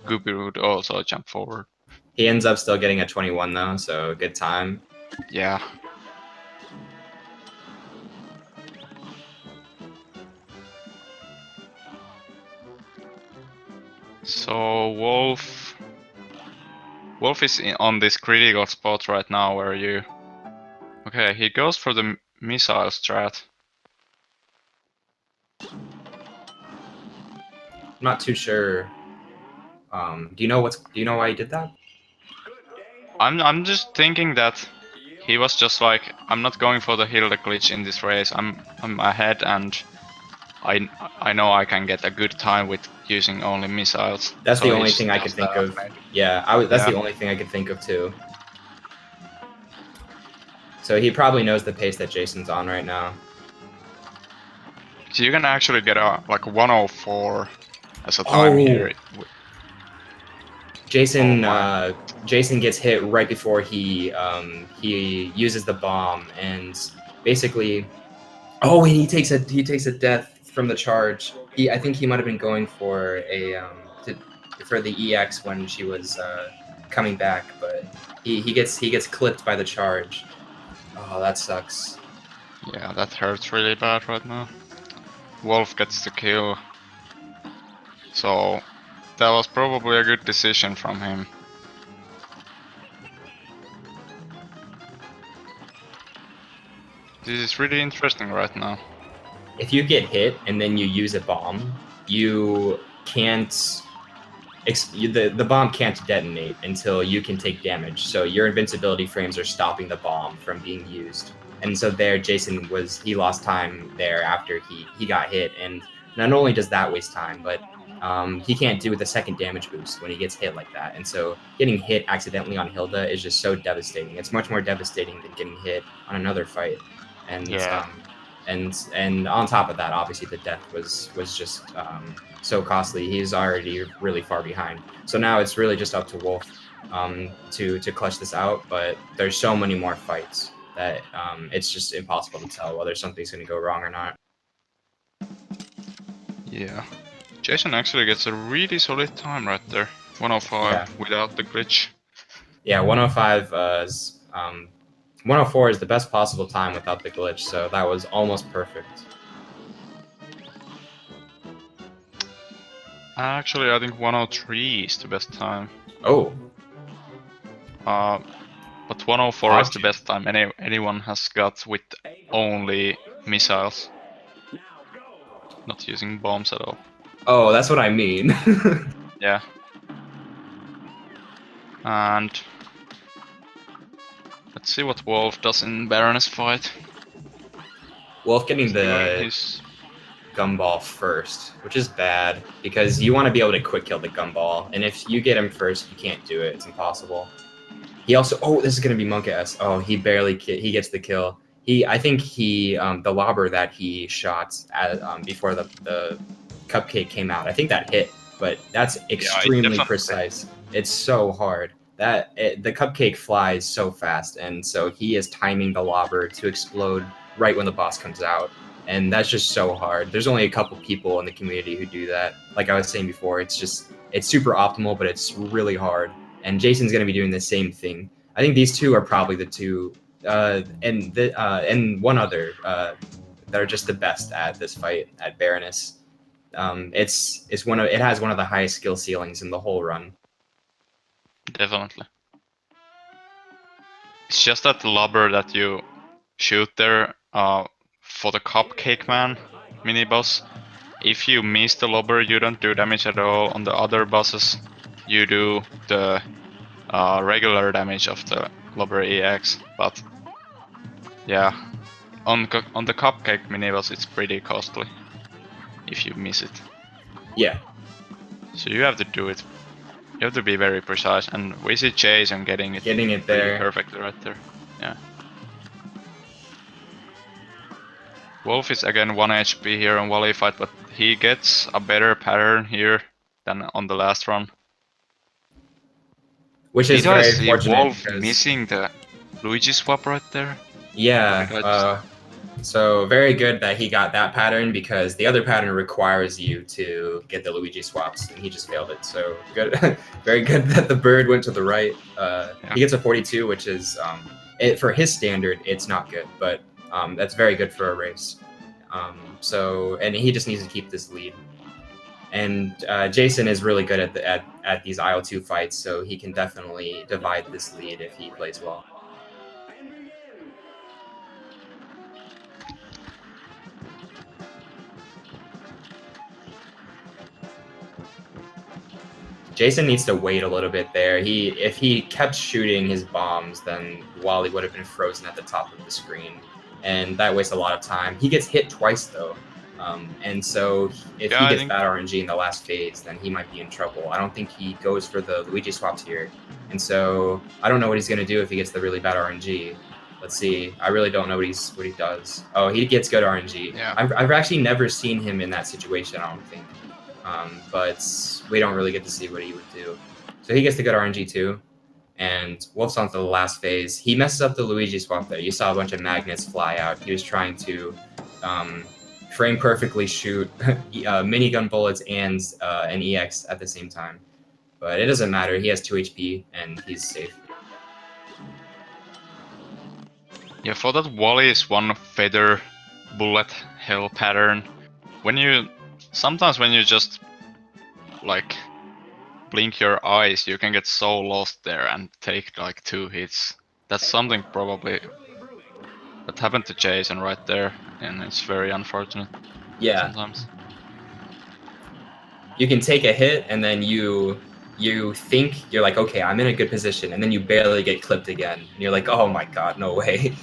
A: would also jump forward.
B: He ends up still getting a 21 though, so good time.
A: Yeah. So Wolf is on this critical spot right now where you... Okay, he goes for the missile strat.
B: I'm not too sure. Do you know why he did that?
A: I'm just thinking that he was just like, I'm not going for the Hilda glitch in this race. I'm ahead, and I know I can get a good time with using only missiles.
B: That's
A: so
B: the only thing I could think of. Yeah, that's the only thing I could think of too. So he probably knows the pace that Jason's on right now.
A: So you can actually get a like 104 as a time here.
B: Jason Jason gets hit right before he uses the bomb, and basically, and he takes a death from the charge. I think he might have been going for for the EX when she was coming back, but he gets clipped by the charge. Oh, that sucks.
A: Yeah, that hurts really bad right now. Wolf gets the kill. So that was probably a good decision from him. This is really interesting right now.
B: If you get hit and then you use a bomb, you can't... the bomb can't detonate until you can take damage. So your invincibility frames are stopping the bomb from being used. And so there, Jason he lost time there after he got hit. And not only does that waste time, but he can't do the second damage boost when he gets hit like that. And so getting hit accidentally on Hilda is just so devastating. It's much more devastating than getting hit on another fight. And and on top of that, obviously the death was just so costly. He's already really far behind. So now it's really just up to Wolf to clutch this out. But there's so many more fights that it's just impossible to tell whether something's going to go wrong or not.
A: Yeah. Jason actually gets a really solid time right there. 105 without the glitch.
B: Yeah, 105 is 104 is the best possible time without the glitch, so that was almost perfect.
A: Actually, I think 103 is the best time.
B: Oh.
A: But 104 is the best time anyone has got with only missiles. Not using bombs at all.
B: Oh, that's what I mean.
A: Yeah. And let's see what Wolf does in Baroness fight.
B: Wolf getting Gumball first, which is bad because you want to be able to quick kill the Gumball, and if you get him first, you can't do it. It's impossible. He also, oh, this is gonna be Monk S. Oh, he barely he gets the kill. I think the lobber that he shot at, before the cupcake came out, I think that hit, but that's extremely precise. It's so hard the cupcake flies so fast, and so he is timing the lobber to explode right when the boss comes out, and that's just so hard. There's only a couple people in the community who do that. Like I was saying before, it's super optimal, but it's really hard. And Jason's going to be doing the same thing. I think these two are probably the two, and one other that are just the best at this fight at Baroness. It has one of the highest skill ceilings in the whole run.
A: Definitely. It's just that lobber that you shoot there for the Cupcake Man mini boss. If you miss the lobber, you don't do damage at all. On the other bosses, you do the regular damage of the lobber EX. But yeah, on the Cupcake mini boss, it's pretty costly if you miss it.
B: Yeah.
A: So you have to do it. You have to be very precise, and we see Jason getting it
B: there
A: perfectly right there. Yeah. Wolf is again 1 HP here on Wally fight, but he gets a better pattern here than on the last run.
B: Which is very fortunate.
A: Wolf missing the Luigi swap right there?
B: Yeah. So very good that he got that pattern, because the other pattern requires you to get the Luigi swaps, and he just failed it. So good, very good that the bird went to the right. He gets a 42, which is for his standard, it's not good, but that's very good for a race. And he just needs to keep this lead. And Jason is really good at these IL2 fights, so he can definitely divide this lead if he plays well. Jason needs to wait a little bit there. If he kept shooting his bombs, then Wally would have been frozen at the top of the screen, and that wastes a lot of time. He gets hit twice though, and so if he gets bad RNG in the last phase, then he might be in trouble. I don't think he goes for the Luigi swaps here, and so I don't know what he's gonna do if he gets the really bad RNG. Let's see. I really don't know what he does. Oh, he gets good RNG.
A: Yeah.
B: I've actually never seen him in that situation, I don't think. But we don't really get to see what he would do. So he gets the good RNG too. And Wolf's on to the last phase. He messes up the Luigi swap there. You saw a bunch of magnets fly out. He was trying to frame perfectly shoot minigun bullets and an EX at the same time. But it doesn't matter. He has 2 HP and he's safe.
A: Yeah, for that Wally is one feather bullet hell pattern. Sometimes when you just like blink your eyes, you can get so lost there and take like 2 hits. That's something probably that happened to Jason right there, and it's very unfortunate.
B: Yeah.
A: Sometimes you
B: can take a hit and then you think you're like, okay, I'm in a good position, and then you barely get clipped again, and you're like, oh my god, no way.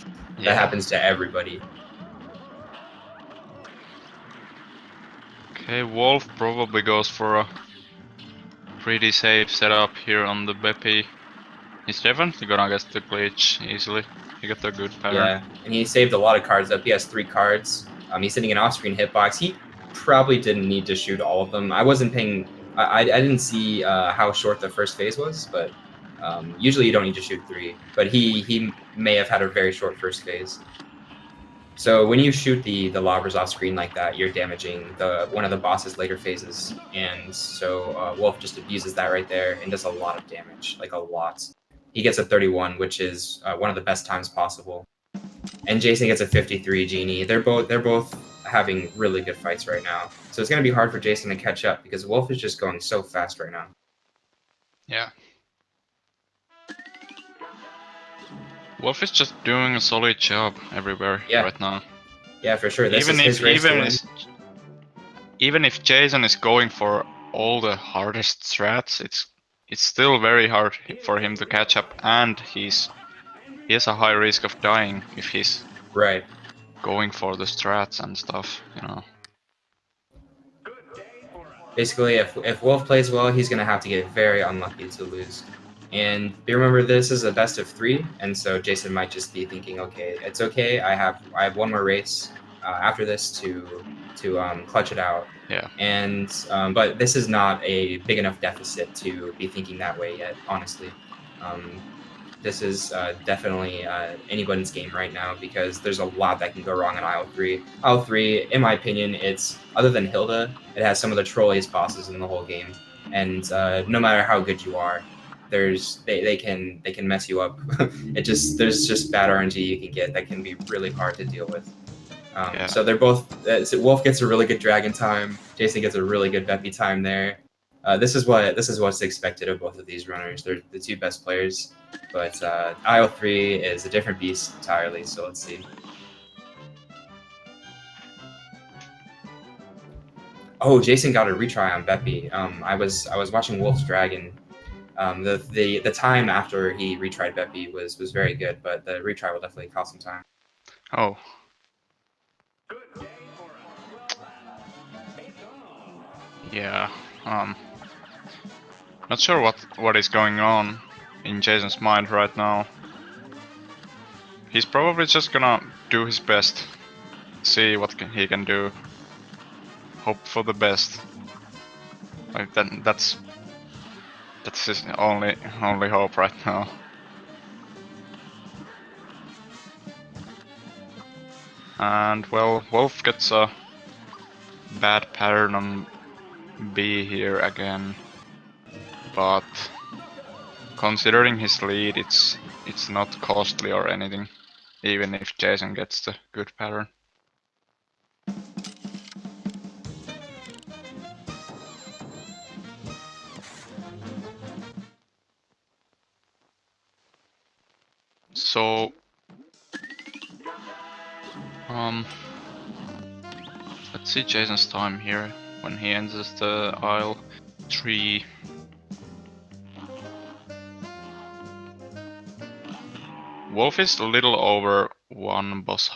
B: That happens to everybody.
A: Okay, Wolf probably goes for a pretty safe setup here on the Beppy. He's definitely gonna get the glitch easily. He got a good pattern.
B: Yeah, and he saved a lot of cards up. He has 3 cards. He's sitting in off-screen hitbox. He probably didn't need to shoot all of them. I wasn't paying. I didn't see how short the first phase was, but usually you don't need to shoot 3. But he may have had a very short first phase. So when you shoot the lobbers off screen like that, you're damaging one of the boss's later phases, and so Wolf just abuses that right there and does a lot of damage, like a lot. He gets a 31, which is one of the best times possible, and Jason gets a 53 Genie. They're both having really good fights right now, so it's gonna be hard for Jason to catch up because Wolf is just going so fast right now.
A: Yeah. Wolf is just doing a solid job everywhere right now.
B: Yeah, for sure.
A: Even if Jason is going for all the hardest strats, it's still very hard for him to catch up, and he has a high risk of dying if he's
B: right
A: going for the strats and stuff, you know.
B: Basically, if Wolf plays well, he's going to have to get very unlucky to lose. And remember, this is a best of 3, and so Jason might just be thinking, okay, it's okay. I have one more race after this to clutch it out.
A: Yeah.
B: And but this is not a big enough deficit to be thinking that way yet, honestly. This is definitely anybody's game right now because there's a lot that can go wrong in aisle 3. Aisle 3, in my opinion, it's other than Hilda, it has some of the trolliest bosses in the whole game, and no matter how good you are, they can mess you up. There's just bad RNG you can get that can be really hard to deal with.
A: Yeah.
B: So they're both. Wolf gets a really good dragon time. Jason gets a really good Beppy time there. This is what's expected of both of these runners. They're the 2 best players, but aisle 3 is a different beast entirely. So let's see. Oh, Jason got a retry on Beppy. I was watching Wolf's Dragon. The time after he retried Beppy was very good, but the retry will definitely cost some time.
A: Oh. Yeah. Not sure what is going on in Jason's mind right now. He's probably just gonna do his best, see what he can do, hope for the best. Like that's his only hope right now. And well, Wolf gets a bad pattern on B here again, but considering his lead, it's not costly or anything, even if Jason gets the good pattern. So let's see Jason's time here when he enters the aisle 3. Wolf is a little over 1 boss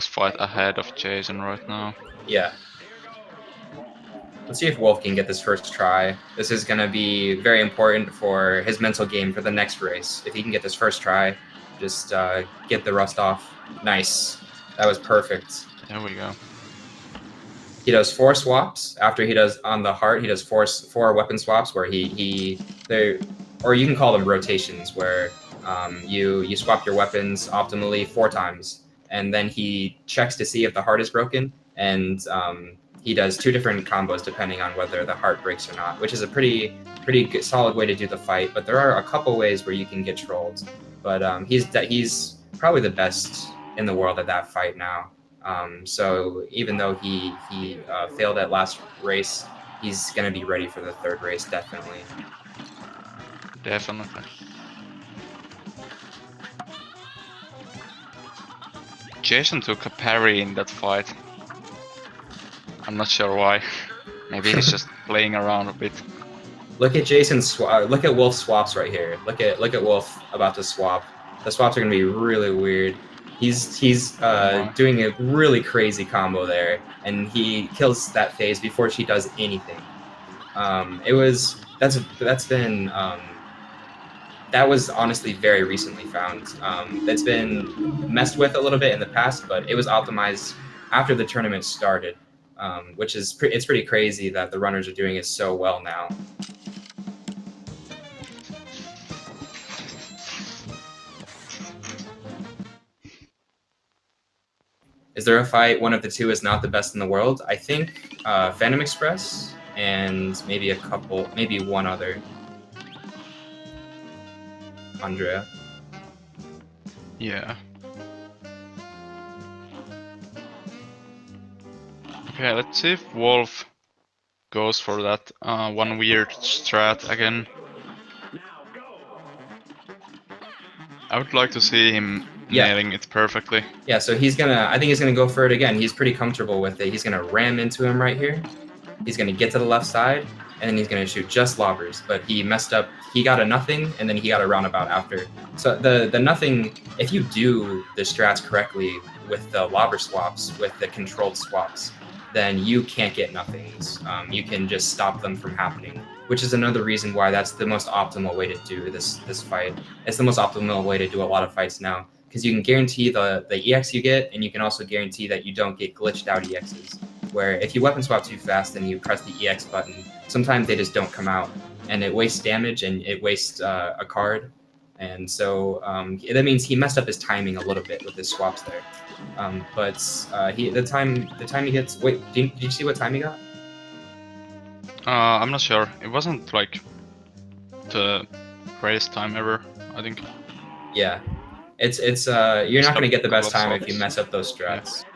A: fight ahead of Jason right now.
B: Yeah. Let's see if Wolf can get this first try. This is going to be very important for his mental game for the next race. If he can get this first try, just get the rust off. Nice. That was perfect.
A: There we go.
B: He does 4 swaps. After he does on the heart, he does 4 weapon swaps where or you can call them rotations, where you swap your weapons optimally 4 times, and then he checks to see if the heart is broken, and he does 2 different combos depending on whether the heart breaks or not, which is a pretty good, solid way to do the fight. But there are a couple ways where you can get trolled. But he's probably the best in the world at that fight now. So even though he failed at last race, he's gonna be ready for the 3rd race definitely.
A: Definitely. Jason took a parry in that fight. I'm not sure why. Maybe he's just playing around a bit.
B: Look at look at Wolf's swaps right here. Look at Wolf about to swap. The swaps are gonna be really weird. He's doing a really crazy combo there, and he kills that phase before she does anything. That was honestly very recently found. That's been messed with a little bit in the past, but it was optimized after the tournament started, which is it's pretty crazy that the runners are doing it so well now. Is there a fight one of the 2 is not the best in the world? I think Phantom Express and maybe one other. Andrea.
A: Yeah. Okay, let's see if Wolf goes for that one weird strat again. I would like to see him nailing it perfectly.
B: Yeah, so I think he's gonna go for it again. He's pretty comfortable with it. He's gonna ram into him right here. He's gonna get to the left side, and then he's gonna shoot just lobbers. But he messed up. He got a nothing, and then he got a roundabout after. So the nothing, if you do the strats correctly with the lobber swaps, with the controlled swaps, then you can't get nothings. You can just stop them from happening, which is another reason why that's the most optimal way to do this fight. It's the most optimal way to do a lot of fights now, because you can guarantee the EX you get, and you can also guarantee that you don't get glitched out EXs. Where if you weapon swap too fast and you press the EX button, sometimes they just don't come out, and it wastes damage and it wastes a card. And so that means he messed up his timing a little bit with his swaps there. But the time he gets. Wait, did you see what time he got?
A: I'm not sure. It wasn't like the greatest time ever, I think.
B: Yeah, it's you're not gonna get the best time if you mess up those strats.
A: Yeah.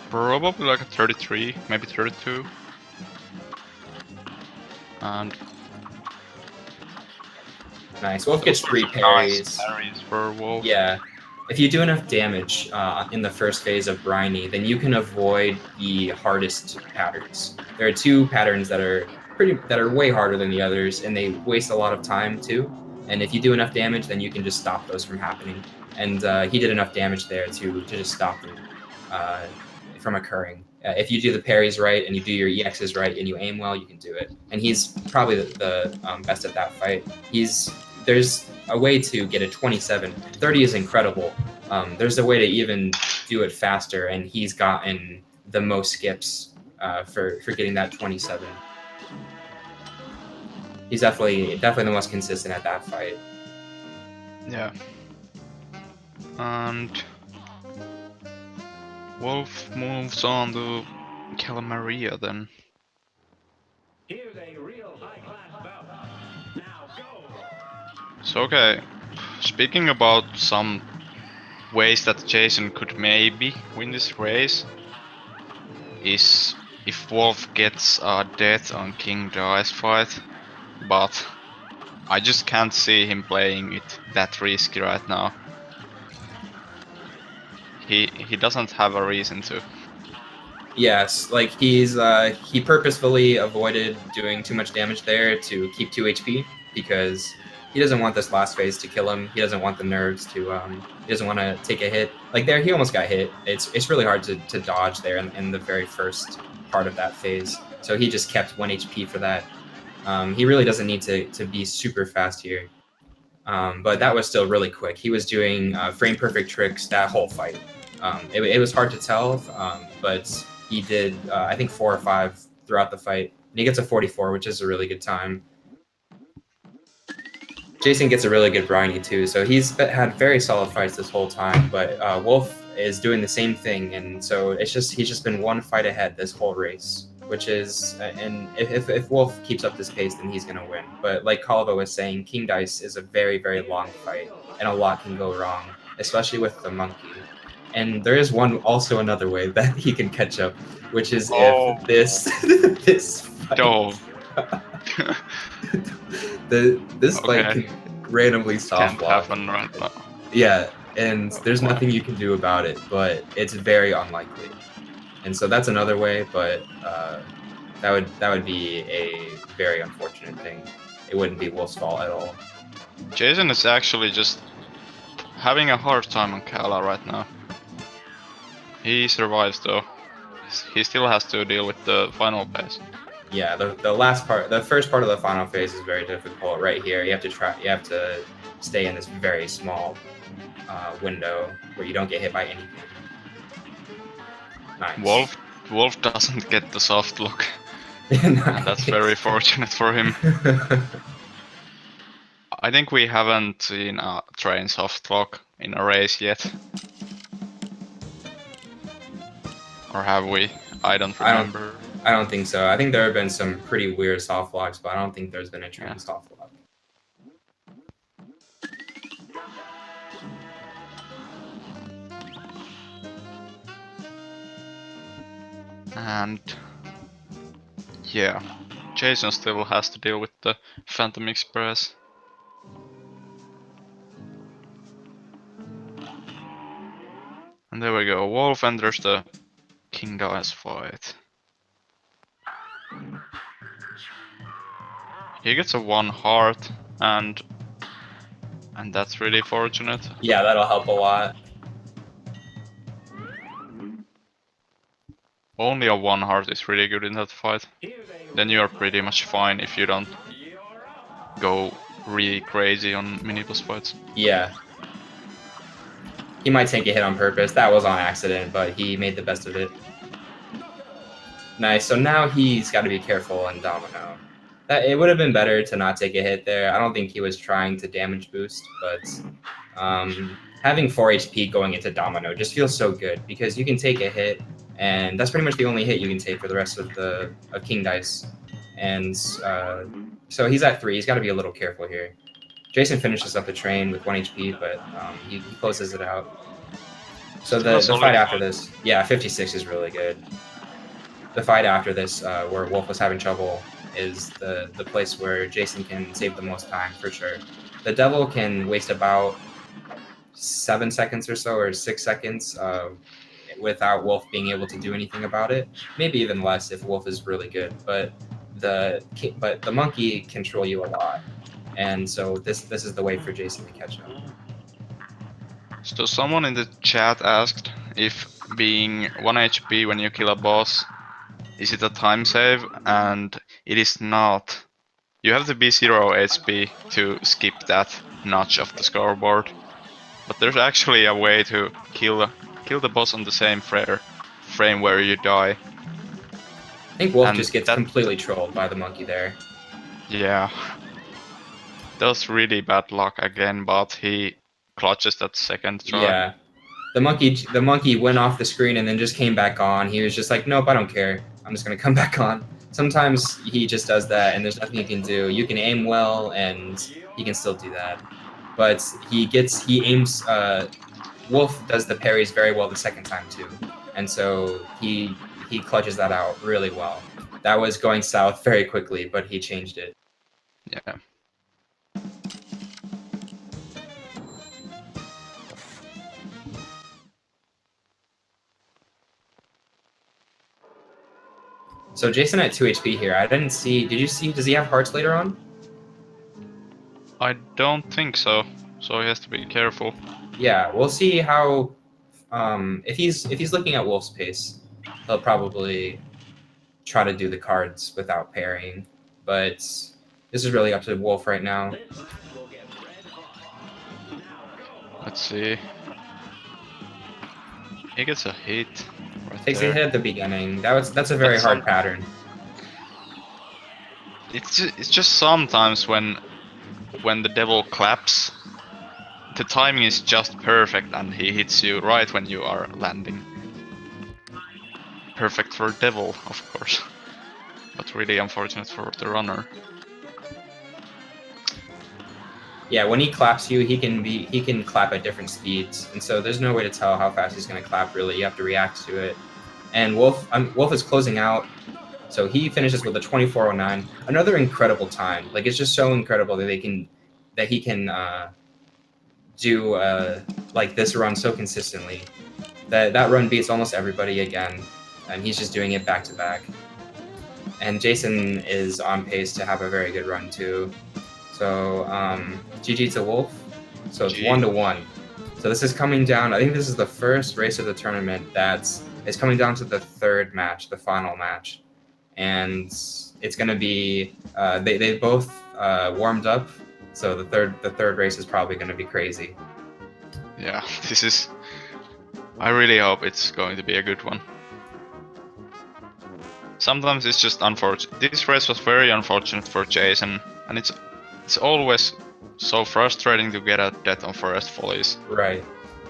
A: Probably like a 33, maybe 32. And
B: nice. Wolf gets 3 parries.
A: Nice parries for Wolf.
B: Yeah. If you do enough damage in the first phase of Briny, then you can avoid the hardest patterns. There are 2 patterns that are way harder than the others, and they waste a lot of time too. And if you do enough damage, then you can just stop those from happening. And he did enough damage there to just stop them from occurring. If you do the parries right and you do your EXs right and you aim well, you can do it. And he's probably the best at that fight. There's a way to get a 27. 30 is incredible. There's a way to even do it faster, and he's gotten the most skips for getting that 27. He's definitely the most consistent at that fight.
A: Yeah. And Wolf moves on to Calamaria then.
C: Here's a real high-class bout. Now go.
A: So okay, speaking about some ways that Jason could maybe win this race, is if Wolf gets a death on King Dice fight, but I just can't see him playing it that risky right now. He doesn't have a reason to.
B: Yes, like he purposefully avoided doing too much damage there to keep 2 HP because he doesn't want this last phase to kill him. He doesn't want the nerves to. He doesn't want to take a hit. Like there, he almost got hit. It's really hard to dodge there in the very first part of that phase. So he just kept 1 HP for that. He really doesn't need to be super fast here. But that was still really quick. He was doing frame perfect tricks that whole fight. It was hard to tell, but he did I think 4 or 5 throughout the fight. And he gets a 44, which is a really good time. Jason gets a really good Briny too, so he's had very solid fights this whole time. But Wolf is doing the same thing, and so he's just been 1 fight ahead this whole race, which is and if Wolf keeps up this pace, then he's gonna win. But like Calvo was saying, King Dice is a very, very long fight, and a lot can go wrong, especially with the monkey. And there is also another way that he can catch up, which is if this fight, this fight can randomly soft block.
A: Can't happen right now.
B: Yeah, and there's nothing you can do about it, but it's very unlikely. And so that's another way, but that would be a very unfortunate thing. It wouldn't be Wolf's fault at all.
A: Jason is actually just having a hard time on Kala right now. He survives though. He still has to deal with the final phase.
B: Yeah, the first part of the final phase is very difficult. Right here, you have to stay in this very small window where you don't get hit by anything. Nice.
A: Wolf doesn't get the soft look. And that's very fortunate for him. I think we haven't seen a train soft lock in a race yet. Or have we? I don't remember.
B: I don't think so. I think there have been some pretty weird soft locks, but I don't think there's been a train soft lock.
A: And yeah, Jason still has to deal with the Phantom Express. And there we go, Wolf enters the King Dice fight. He gets a 1 heart, and that's really fortunate.
B: Yeah, that'll help a lot.
A: only a 1 heart is really good in that fight. Then you are pretty much fine if you don't go really crazy on mini boss fights.
B: Yeah. He might take a hit on purpose. That was on accident, but he made the best of it. Nice. So now he's got to be careful on Domino. It would have been better to not take a hit there. I don't think he was trying to damage boost, but having 4 HP going into Domino just feels so good because you can take a hit, and that's pretty much the only hit you can take for the rest of King Dice. And so he's at 3. He's got to be a little careful here. Jason finishes up the train with 1 HP, but he closes it out. So the fight after this, yeah, 56 is really good. The fight after this, where Wolf was having trouble, is the place where Jason can save the most time for sure. The Devil can waste about 7 seconds or so, or 6 seconds, without Wolf being able to do anything about it. Maybe even less if Wolf is really good. But the monkey control you a lot, and so this is the way for Jason to catch up.
A: So someone in the chat asked if being 1 HP when you kill a boss, is it a time save? And it is not. You have to be 0 HP to skip that notch of the scoreboard. But there's actually a way to kill the boss on the same frame where you die.
B: I think Wolf just gets completely trolled by the monkey there.
A: Yeah. That was really bad luck again, but he clutches that second try.
B: Yeah. The monkey went off the screen and then just came back on. He was just like, nope, I don't care. I'm just gonna come back on. Sometimes he just does that and there's nothing you can do. You can aim well and he can still do that. But he aims, Wolf does the parries very well the second time too. And so he clutches that out really well. That was going south very quickly, but he changed it.
A: Yeah.
B: So Jason at 2 HP here. I didn't see. Did you see? Does he have hearts later on?
A: I don't think so. So he has to be careful.
B: Yeah, we'll see how. If he's looking at Wolf's pace, he'll probably try to do the cards without parrying. But this is really up to Wolf right now.
A: Let's see. He gets a hit. Right
B: Takes
A: there.
B: a hit at the beginning. That's a very hard pattern.
A: It's just sometimes when the devil claps, the timing is just perfect and he hits you right when you are landing. Perfect for devil, of course, but really unfortunate for the runner.
B: Yeah, when he claps you, he can clap at different speeds, and so there's no way to tell how fast he's going to clap. Really, you have to react to it. And Wolf is closing out, so he finishes with a 24:09. Another incredible time. Like, it's just so incredible that he can do like this run so consistently. That run beats almost everybody again, and he's just doing it back to back. And Jason is on pace to have a very good run too. So GG to Wolf. So it's 1-1. So this is coming down. I think this is the first race of the tournament it's coming down to the third match, the final match, and it's going to be they both warmed up. So the third race is probably going to be crazy.
A: Yeah, I really hope it's going to be a good one. Sometimes it's just unfortunate. This race was very unfortunate for Jason, and it's always so frustrating to get a death on Forest Follies.
B: Right.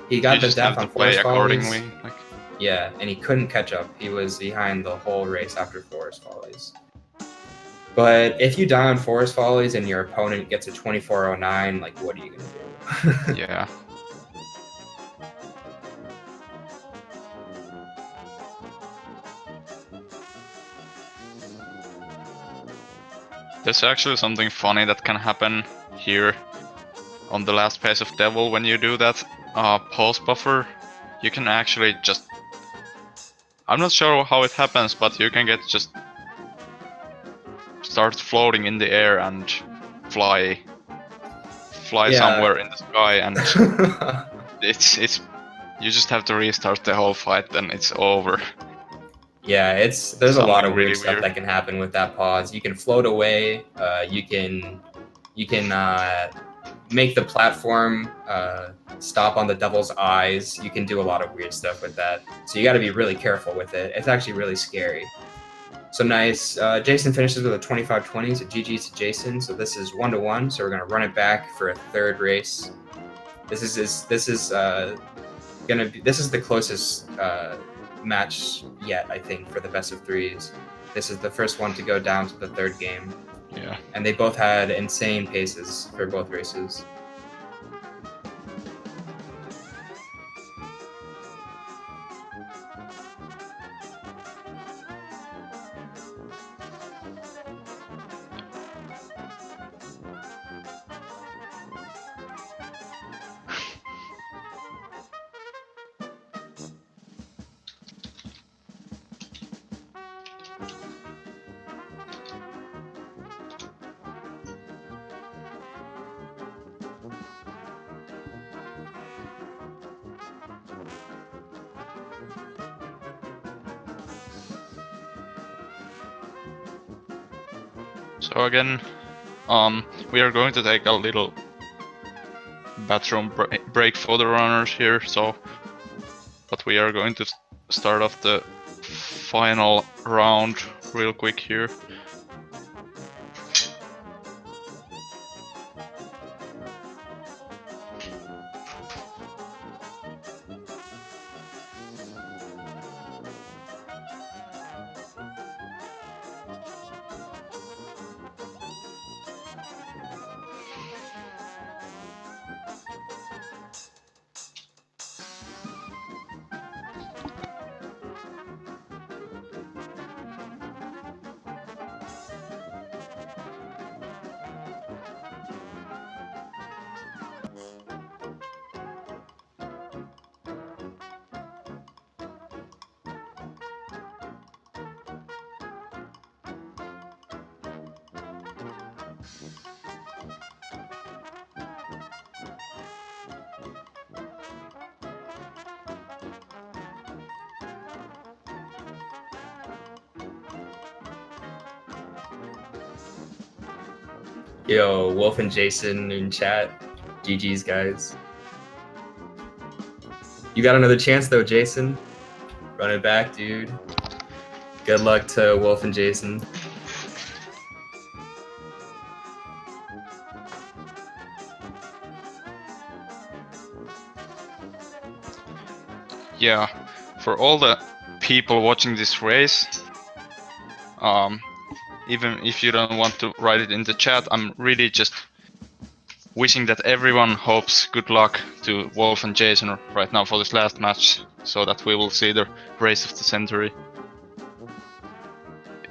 B: He got the death on Forest Follies.
A: Like.
B: Yeah, and he couldn't catch up. He was behind the whole race after Forest Follies. But if you die on Forest Follies and your opponent gets a 24:09, like, what are you gonna do?
A: Yeah. There's actually something funny that can happen here on the last phase of Devil when you do that pulse buffer. You can actually just... I'm not sure how it happens, but you can start floating in the air and fly somewhere in the sky, and it's you just have to restart the whole fight, then it's over.
B: Yeah, there's a
A: Something
B: lot of
A: really
B: weird stuff
A: weird.
B: that can happen with that pause. You can float away. You can make the platform stop on the devil's eyes. You can do a lot of weird stuff with that. So you got to be really careful with it. It's actually really scary. So nice. Jason finishes with a 25-20, so GG's to Jason. So this is 1-1. So we're gonna run it back for a third race. This is the closest match yet, I think, for the best of threes. This is the first one to go down to the third game.
A: Yeah.
B: And they both had insane paces for both races.
A: So again, we are going to take a little bathroom break for the runners here. So, but we are going to start off the final round real quick here.
B: Yo, Wolf and Jason in chat. GG's, guys. You got another chance though, Jason. Run it back, dude. Good luck to Wolf and Jason.
A: Yeah, for all the people watching this race, even if you don't want to write it in the chat, I'm really just wishing that everyone hopes good luck to Wolf and Jason right now for this last match, so that we will see the race of the century.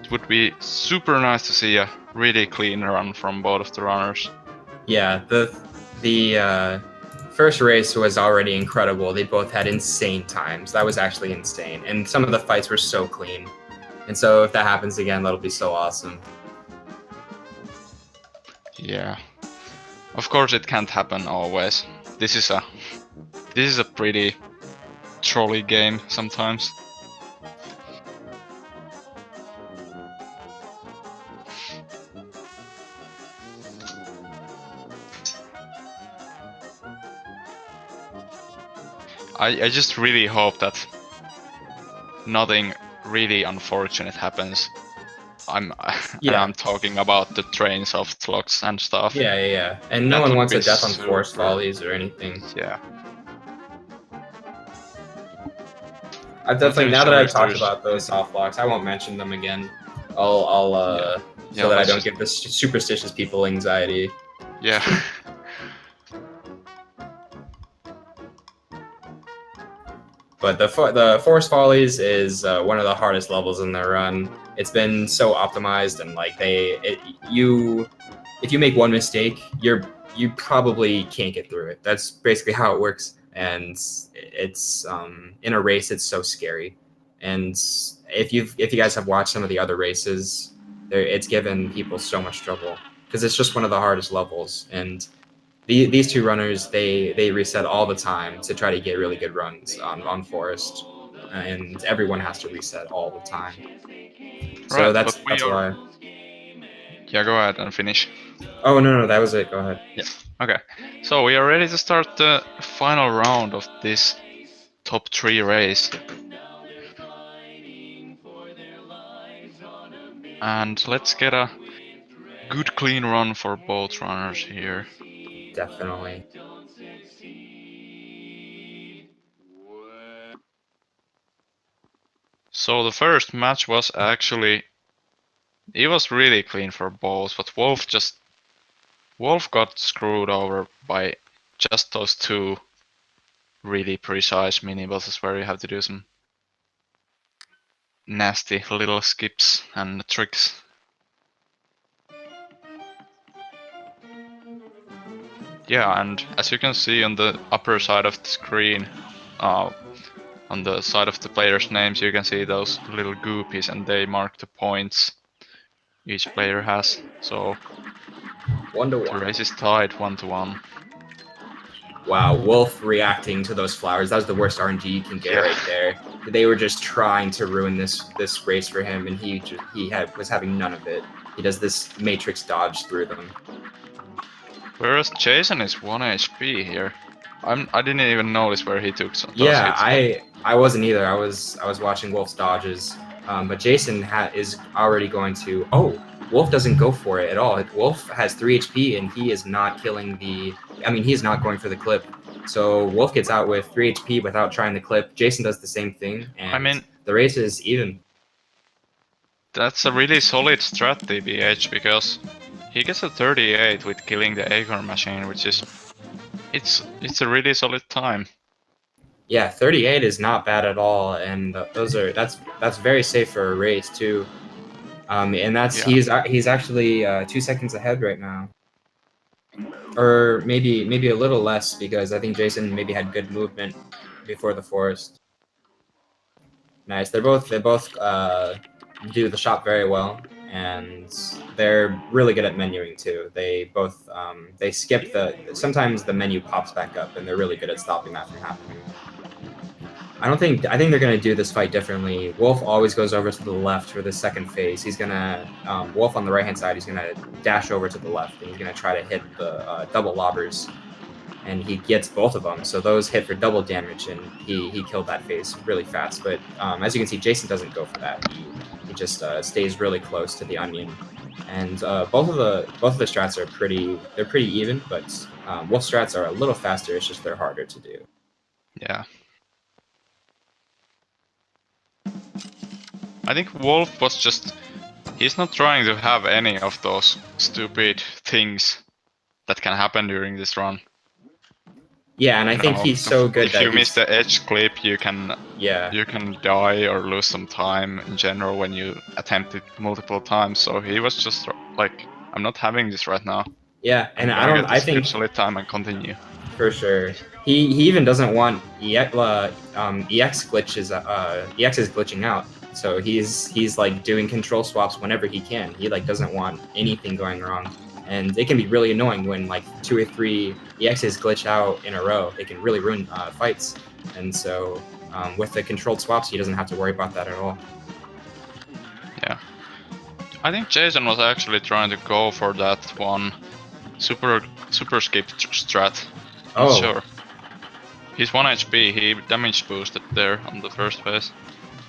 A: It would be super nice to see a really clean run from both of the runners.
B: Yeah, the first race was already incredible. They both had insane times. That was actually insane. And some of the fights were so clean. And so if that happens again, that'll be so awesome.
A: Yeah. Of course it can't happen always. This is a pretty trolly game sometimes. I just really hope that nothing really unfortunate happens. And I'm talking about the train soft locks and stuff.
B: Yeah. And no
A: That
B: one
A: would
B: wants
A: be
B: a death on force
A: super-
B: volleys or anything.
A: Yeah.
B: I've definitely, now that I've talked
A: there's-
B: about those soft locks, I won't mention them again. I'll
A: Yeah,
B: so that I
A: let's
B: don't
A: just-
B: give the superstitious people anxiety.
A: Yeah.
B: But the force volleys is one of the hardest levels in the run. It's been so optimized, and like if you make one mistake, you probably can't get through it. That's basically how it works. And it's in a race, it's so scary. And if you guys have watched some of the other races, it's given people so much trouble because it's just one of the hardest levels. And these two runners, they reset all the time to try to get really good runs on Forest. and everyone has to reset all the time. So
A: Right,
B: that's
A: but we are.
B: why.
A: Yeah, go ahead and finish.
B: Oh no, that was it. Go ahead.
A: Yeah. Okay. So we are ready to start the final round of this top 3 race. And let's get a good clean run for both runners here.
B: Definitely.
A: So the first match was actually, it was really clean for both, but Wolf got screwed over by just those 2 really precise mini bosses where you have to do some nasty little skips and tricks. Yeah, and as you can see on the upper side of the screen, on the side of the players' names, you can see those little goopies, and they mark the points each player has. So
B: 1-1.
A: the race is tied 1-1.
B: Wow, Wolf reacting to those flowers. That was the worst RNG you can get right there. They were just trying to ruin this race for him, and he was having none of it. He does this matrix dodge through them.
A: Whereas Jason is 1 HP here. I didn't even notice where he took those
B: Yeah,
A: hits.
B: I wasn't either. I was watching Wolf's dodges, but Jason is already going to. Oh, Wolf doesn't go for it at all. Wolf has 3 HP and he is not killing the. I mean, he's not going for the clip. So Wolf gets out with 3 HP without trying the clip. Jason does the same thing, and
A: I mean,
B: the race is even.
A: that's a really solid strat DBH because he gets a 38 with killing the Acorn machine, which is it's a really solid time.
B: Yeah, 38 is not bad at all, and that's very safe for a race too. And that's
A: Yeah.
B: he's actually 2 seconds ahead right now, or maybe a little less because I think Jason maybe had good movement before the forest. Nice. They both do the shop very well, and they're really good at menuing too. They both they skip sometimes the menu pops back up, and they're really good at stopping that from happening. I think they're gonna do this fight differently. Wolf always goes over to the left for the second phase. He's gonna Wolf on the right hand side. He's gonna dash over to the left, and he's gonna try to hit the double lobbers, and he gets both of them. So those hit for double damage, and he killed that phase really fast. But as you can see, Jason doesn't go for that. He just stays really close to the onion, and both of the strats are pretty even. But Wolf strats are a little faster. It's just they're harder to do.
A: Yeah. I think Wolf was just, he's not trying to have any of those stupid things that can happen during this run.
B: Yeah, and I think he's so good
A: if
B: that
A: you miss the edge clip, you can die or lose some time in general when you attempt it multiple times. So he was just like, I'm not having this right now.
B: Yeah, and
A: I'm gonna get this
B: think
A: good solid time and continue.
B: for sure. He even doesn't want EX glitches. EX is glitching out, so he's like doing control swaps whenever he can. He like doesn't want anything going wrong, and it can be really annoying when like 2 or 3 EXs glitch out in a row. It can really ruin fights, and so with the controlled swaps, he doesn't have to worry about that at all.
A: Yeah, I think Jason was actually trying to go for that one super skip strat. Not sure. He's 1 HP, he damage boosted there on the first phase.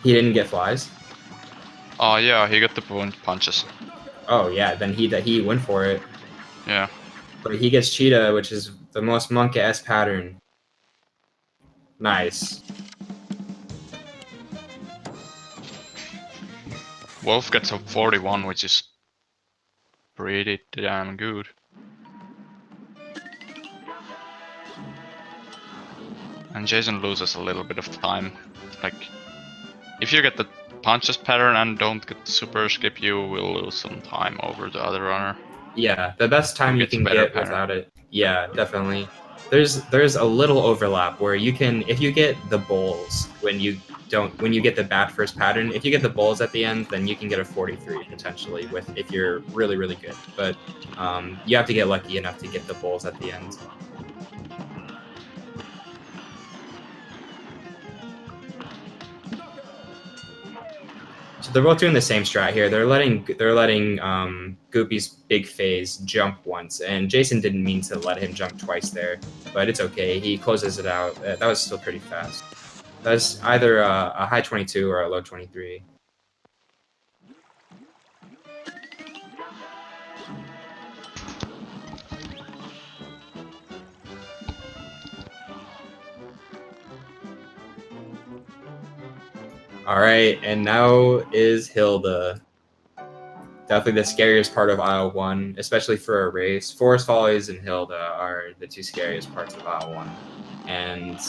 B: He didn't get flies?
A: Oh yeah, he got the punches.
B: Oh yeah, then he went for it.
A: Yeah.
B: But he gets Cheetah, which is the most monk-ass pattern. Nice.
A: Wolf gets a 41, which is pretty damn good. And Jason loses a little bit of time. Like, if you get the punches pattern and don't get the super skip, you will lose some time over the other runner.
B: Yeah, the best time you can get without it. Yeah, definitely. There's a little overlap where you can, if you get the bowls when you get the bad first pattern, if you get the bowls at the end, then you can get a 43 potentially if you're really really good. But you have to get lucky enough to get the bowls at the end. So they're both doing the same strat here. They're letting Goopy's big phase jump once, and Jason didn't mean to let him jump twice there, but it's okay. He closes it out. That was still pretty fast. That's either a high 22 or a low 23. All right, and now is Hilda. Definitely the scariest part of aisle 1, especially for a race. Forest Follies and Hilda are the two scariest parts of aisle 1. And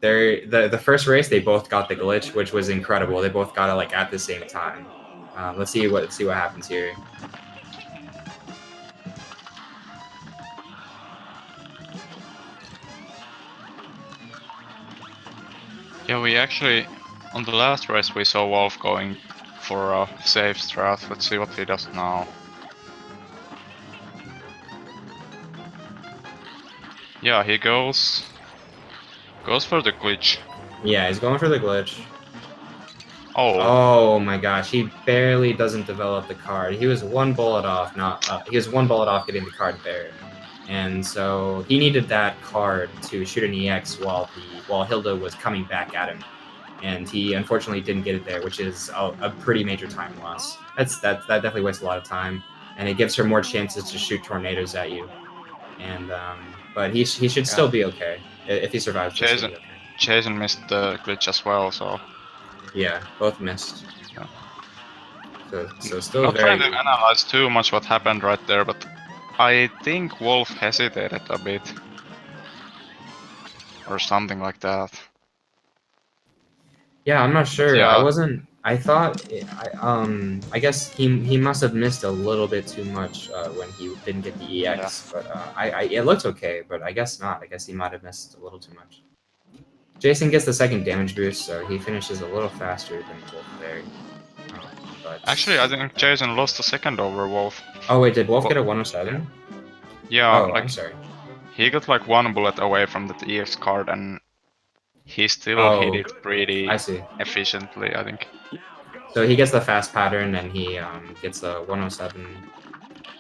B: the first race, they both got the glitch, which was incredible. They both got it like at the same time. Let's see what happens here.
A: Yeah, we actually, on the last race we saw Wolf going for a safe strat. Let's see what he does now. Yeah, he goes for the glitch.
B: Yeah, he's going for the glitch.
A: Oh.
B: Oh my gosh, he barely doesn't develop the card. He was one bullet off, he was one bullet off getting the card there. And so he needed that card to shoot an EX while Hilda was coming back at him. And he unfortunately didn't get it there, which is a pretty major time loss. That definitely wastes a lot of time, and it gives her more chances to shoot tornadoes at you. And but he should still be okay if he survives.
A: Jason missed the glitch as well, so
B: yeah, both missed.
A: Yeah.
B: So still
A: not
B: very.
A: trying to analyze too much what happened right there, but I think Wolf hesitated a bit, or something like that.
B: Yeah, I'm not sure.
A: Yeah.
B: I wasn't. I thought. I guess he must have missed a little bit too much when he didn't get the EX. Yeah. But it looked okay. But I guess not. I guess he might have missed a little too much. Jason gets the second damage boost, so he finishes a little faster than Wolf there. But
A: actually, I think Jason lost the second over Wolf.
B: Oh wait, did Wolf get a 107?
A: Yeah.
B: Oh,
A: like,
B: I'm sorry.
A: He got like one bullet away from that EX card, and he still hit it pretty efficiently, I think.
B: So he gets the fast pattern, and he gets a 107.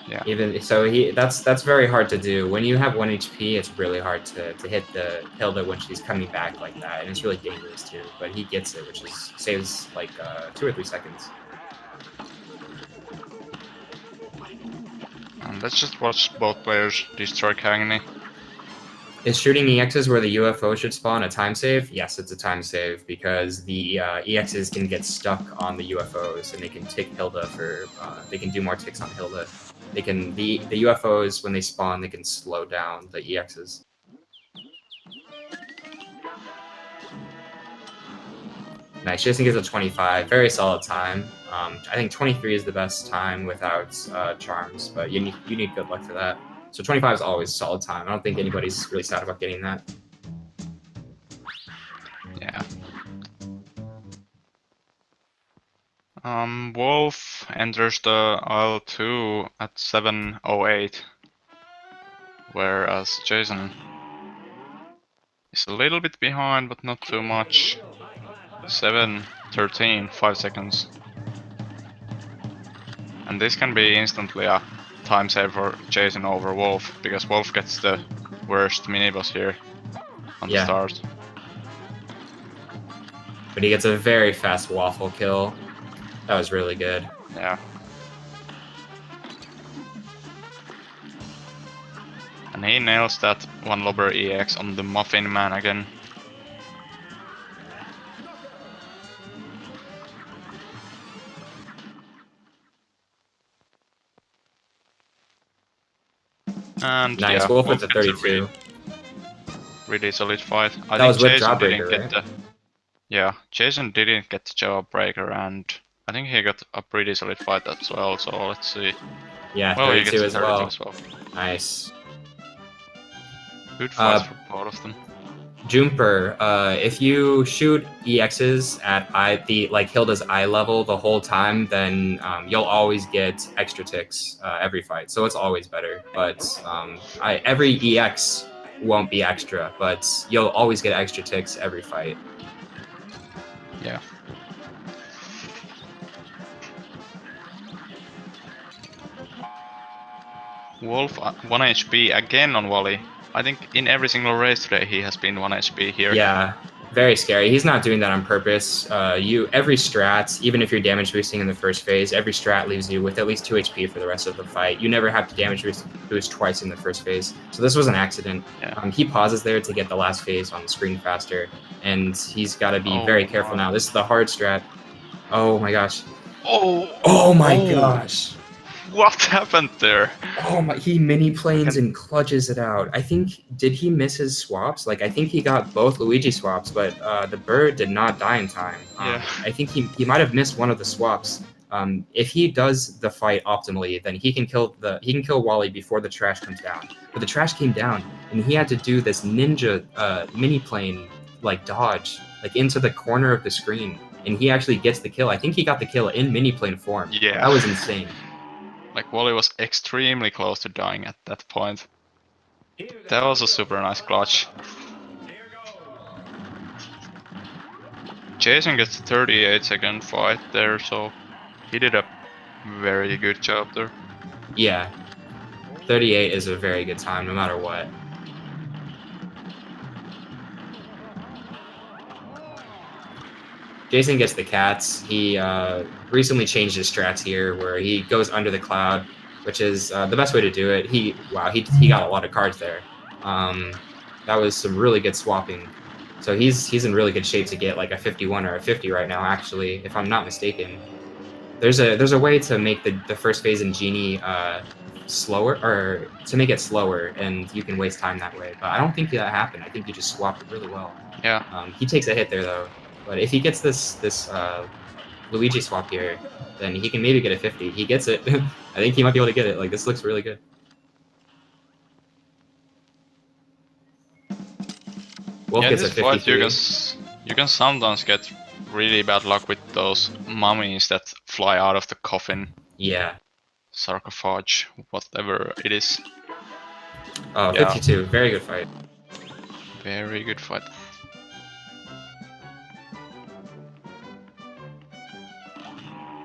A: Yeah.
B: Even so, that's very hard to do. When you have 1 HP, it's really hard to hit the Hilda when she's coming back like that, and it's really dangerous too. But he gets it, which saves like 2 or 3 seconds.
A: And let's just watch both players destroy Cagney.
B: Is shooting EXs where the UFO should spawn a time save? Yes, it's a time save because the EXs can get stuck on the UFOs and they can tick Hilda for. They can do more ticks on Hilda. They can the UFOs when they spawn they can slow down the EXs. Nice. Jason gets a 25. Very solid time. I think 23 is the best time without charms, but you need good luck for that. So 25 is always solid time. I don't think anybody's really sad about getting that.
A: Yeah. Wolf enters the aisle 2 at 7:08, whereas Jason is a little bit behind, but not too much. 7:13, 5 seconds. And this can be instantly a time save for Jason over Wolf, because Wolf gets the worst mini-boss here on the start.
B: But he gets a very fast waffle kill. That was really good.
A: Yeah. And he nails that one lobber EX on the Muffin Man again. And
B: nice,
A: yeah,
B: Wolf with the 32.
A: Really solid fight. I
B: that
A: think
B: was
A: Jason
B: with
A: didn't
B: right?
A: get the. Yeah, Jason didn't get the Jawbreaker, and I think he got a pretty solid fight as well. So let's see.
B: Yeah,
A: well,
B: 32
A: he gets
B: as
A: 32
B: well.
A: as well.
B: Nice.
A: Good fights for both of them.
B: Jumper, if you shoot EXs at Hilda's eye level the whole time, then you'll always get extra ticks every fight. So it's always better. But every EX won't be extra, but you'll always get extra ticks every fight.
A: Yeah. Wolf 1 HP again on volley. I think in every single race today he has been 1 HP here.
B: Yeah, very scary. He's not doing that on purpose. Every strat, even if you're damage boosting in the first phase, every strat leaves you with at least 2 HP for the rest of the fight. You never have to damage boost twice in the first phase. So this was an accident.
A: Yeah.
B: He pauses there to get the last phase on the screen faster, and he's got to be very careful now. This is the hard strat. Oh my gosh. Oh my gosh.
A: What happened there?
B: Oh my, he mini planes and clutches it out. I think, did he miss his swaps? Like, I think he got both Luigi swaps, but the bird did not die in time.
A: Yeah.
B: I think he might have missed one of the swaps. If he does the fight optimally, then he can kill Wally before the trash comes down. But the trash came down, and he had to do this ninja mini plane like dodge, like into the corner of the screen, and he actually gets the kill. I think he got the kill in mini plane form.
A: Yeah.
B: That was insane.
A: Like Wally was extremely close to dying at that point. That was a super nice clutch. Jason gets a 38-second fight there, so he did a very good job there.
B: Yeah, 38 is a very good time, no matter what. Jason gets the cats. He recently changed his strats here, where he goes under the cloud, which is the best way to do it. He got a lot of cards there. That was some really good swapping. So he's in really good shape to get like a 51 or a 50 right now. Actually, if I'm not mistaken, there's a way to make the first phase in Genie slower, or to make it slower, and you can waste time that way. But I don't think that happened. I think you just swapped it really well.
A: Yeah.
B: He takes a hit there though. But if he gets this Luigi swap here, then he can maybe get a 50. He gets it. I think he might be able to get it. Like, this looks really good. Wolf gets a 53.
A: Fight, you can sometimes get really bad luck with those mummies that fly out of the coffin.
B: Yeah.
A: Sarcophage, whatever it is.
B: Oh, yeah. 52. Very good fight.
A: Very good fight.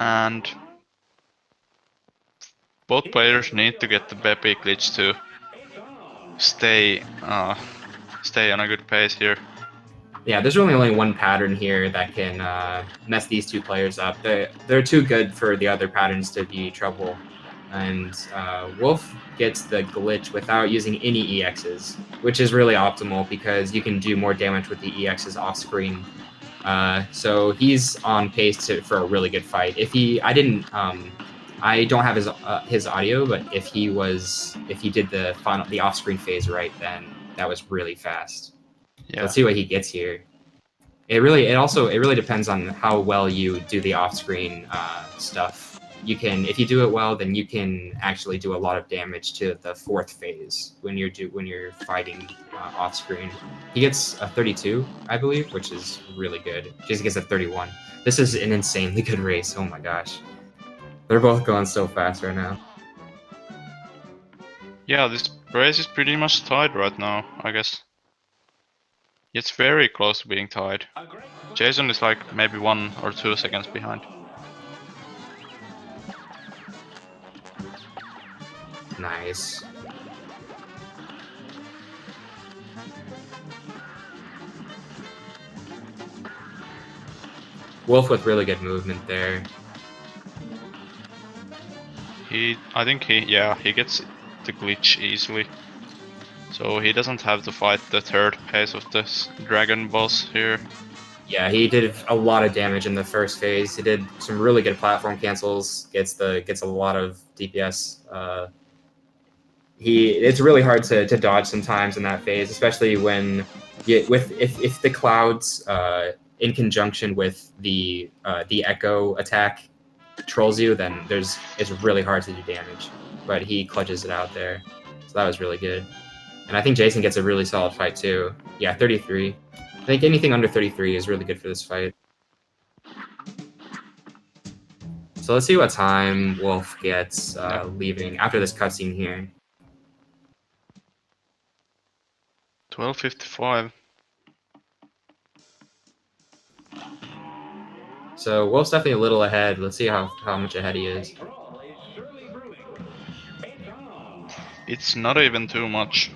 A: And both players need to get the Beppy glitch to stay on a good pace here.
B: Yeah, there's really only one pattern here that can mess these two players up. They're too good for the other patterns to be trouble. And Wolf gets the glitch without using any EXs, which is really optimal because you can do more damage with the EXs off screen. So he's on pace for a really good fight. I don't have his audio, but if he did the off-screen phase right, then that was really fast. Yeah. Let's see what he gets here. It really depends on how well you do the off-screen stuff. If you do it well, then you can actually do a lot of damage to the fourth phase when you're fighting off screen. He gets a 32, I believe, which is really good. Jason gets a 31. This is an insanely good race. Oh my gosh, they're both going so fast right now.
A: Yeah, this race is pretty much tied right now, I guess. It's very close to being tied. Jason is like maybe 1 or 2 seconds behind.
B: Nice. Wolf with really good movement there.
A: I think he gets the glitch easily. So he doesn't have to fight the third phase of this dragon boss here.
B: Yeah, he did a lot of damage in the first phase. He did some really good platform cancels. Gets a lot of DPS. It's really hard to dodge sometimes in that phase, especially when if the clouds in conjunction with the echo attack trolls you, then it's really hard to do damage. But he clutches it out there, so that was really good. And I think Jason gets a really solid fight too. Yeah, 33. I think anything under 33 is really good for this fight. So let's see what time Wolf gets leaving after this cutscene here.
A: 12:55.
B: So Wolf's definitely a little ahead. Let's see how much ahead he is.
A: It's not even too much.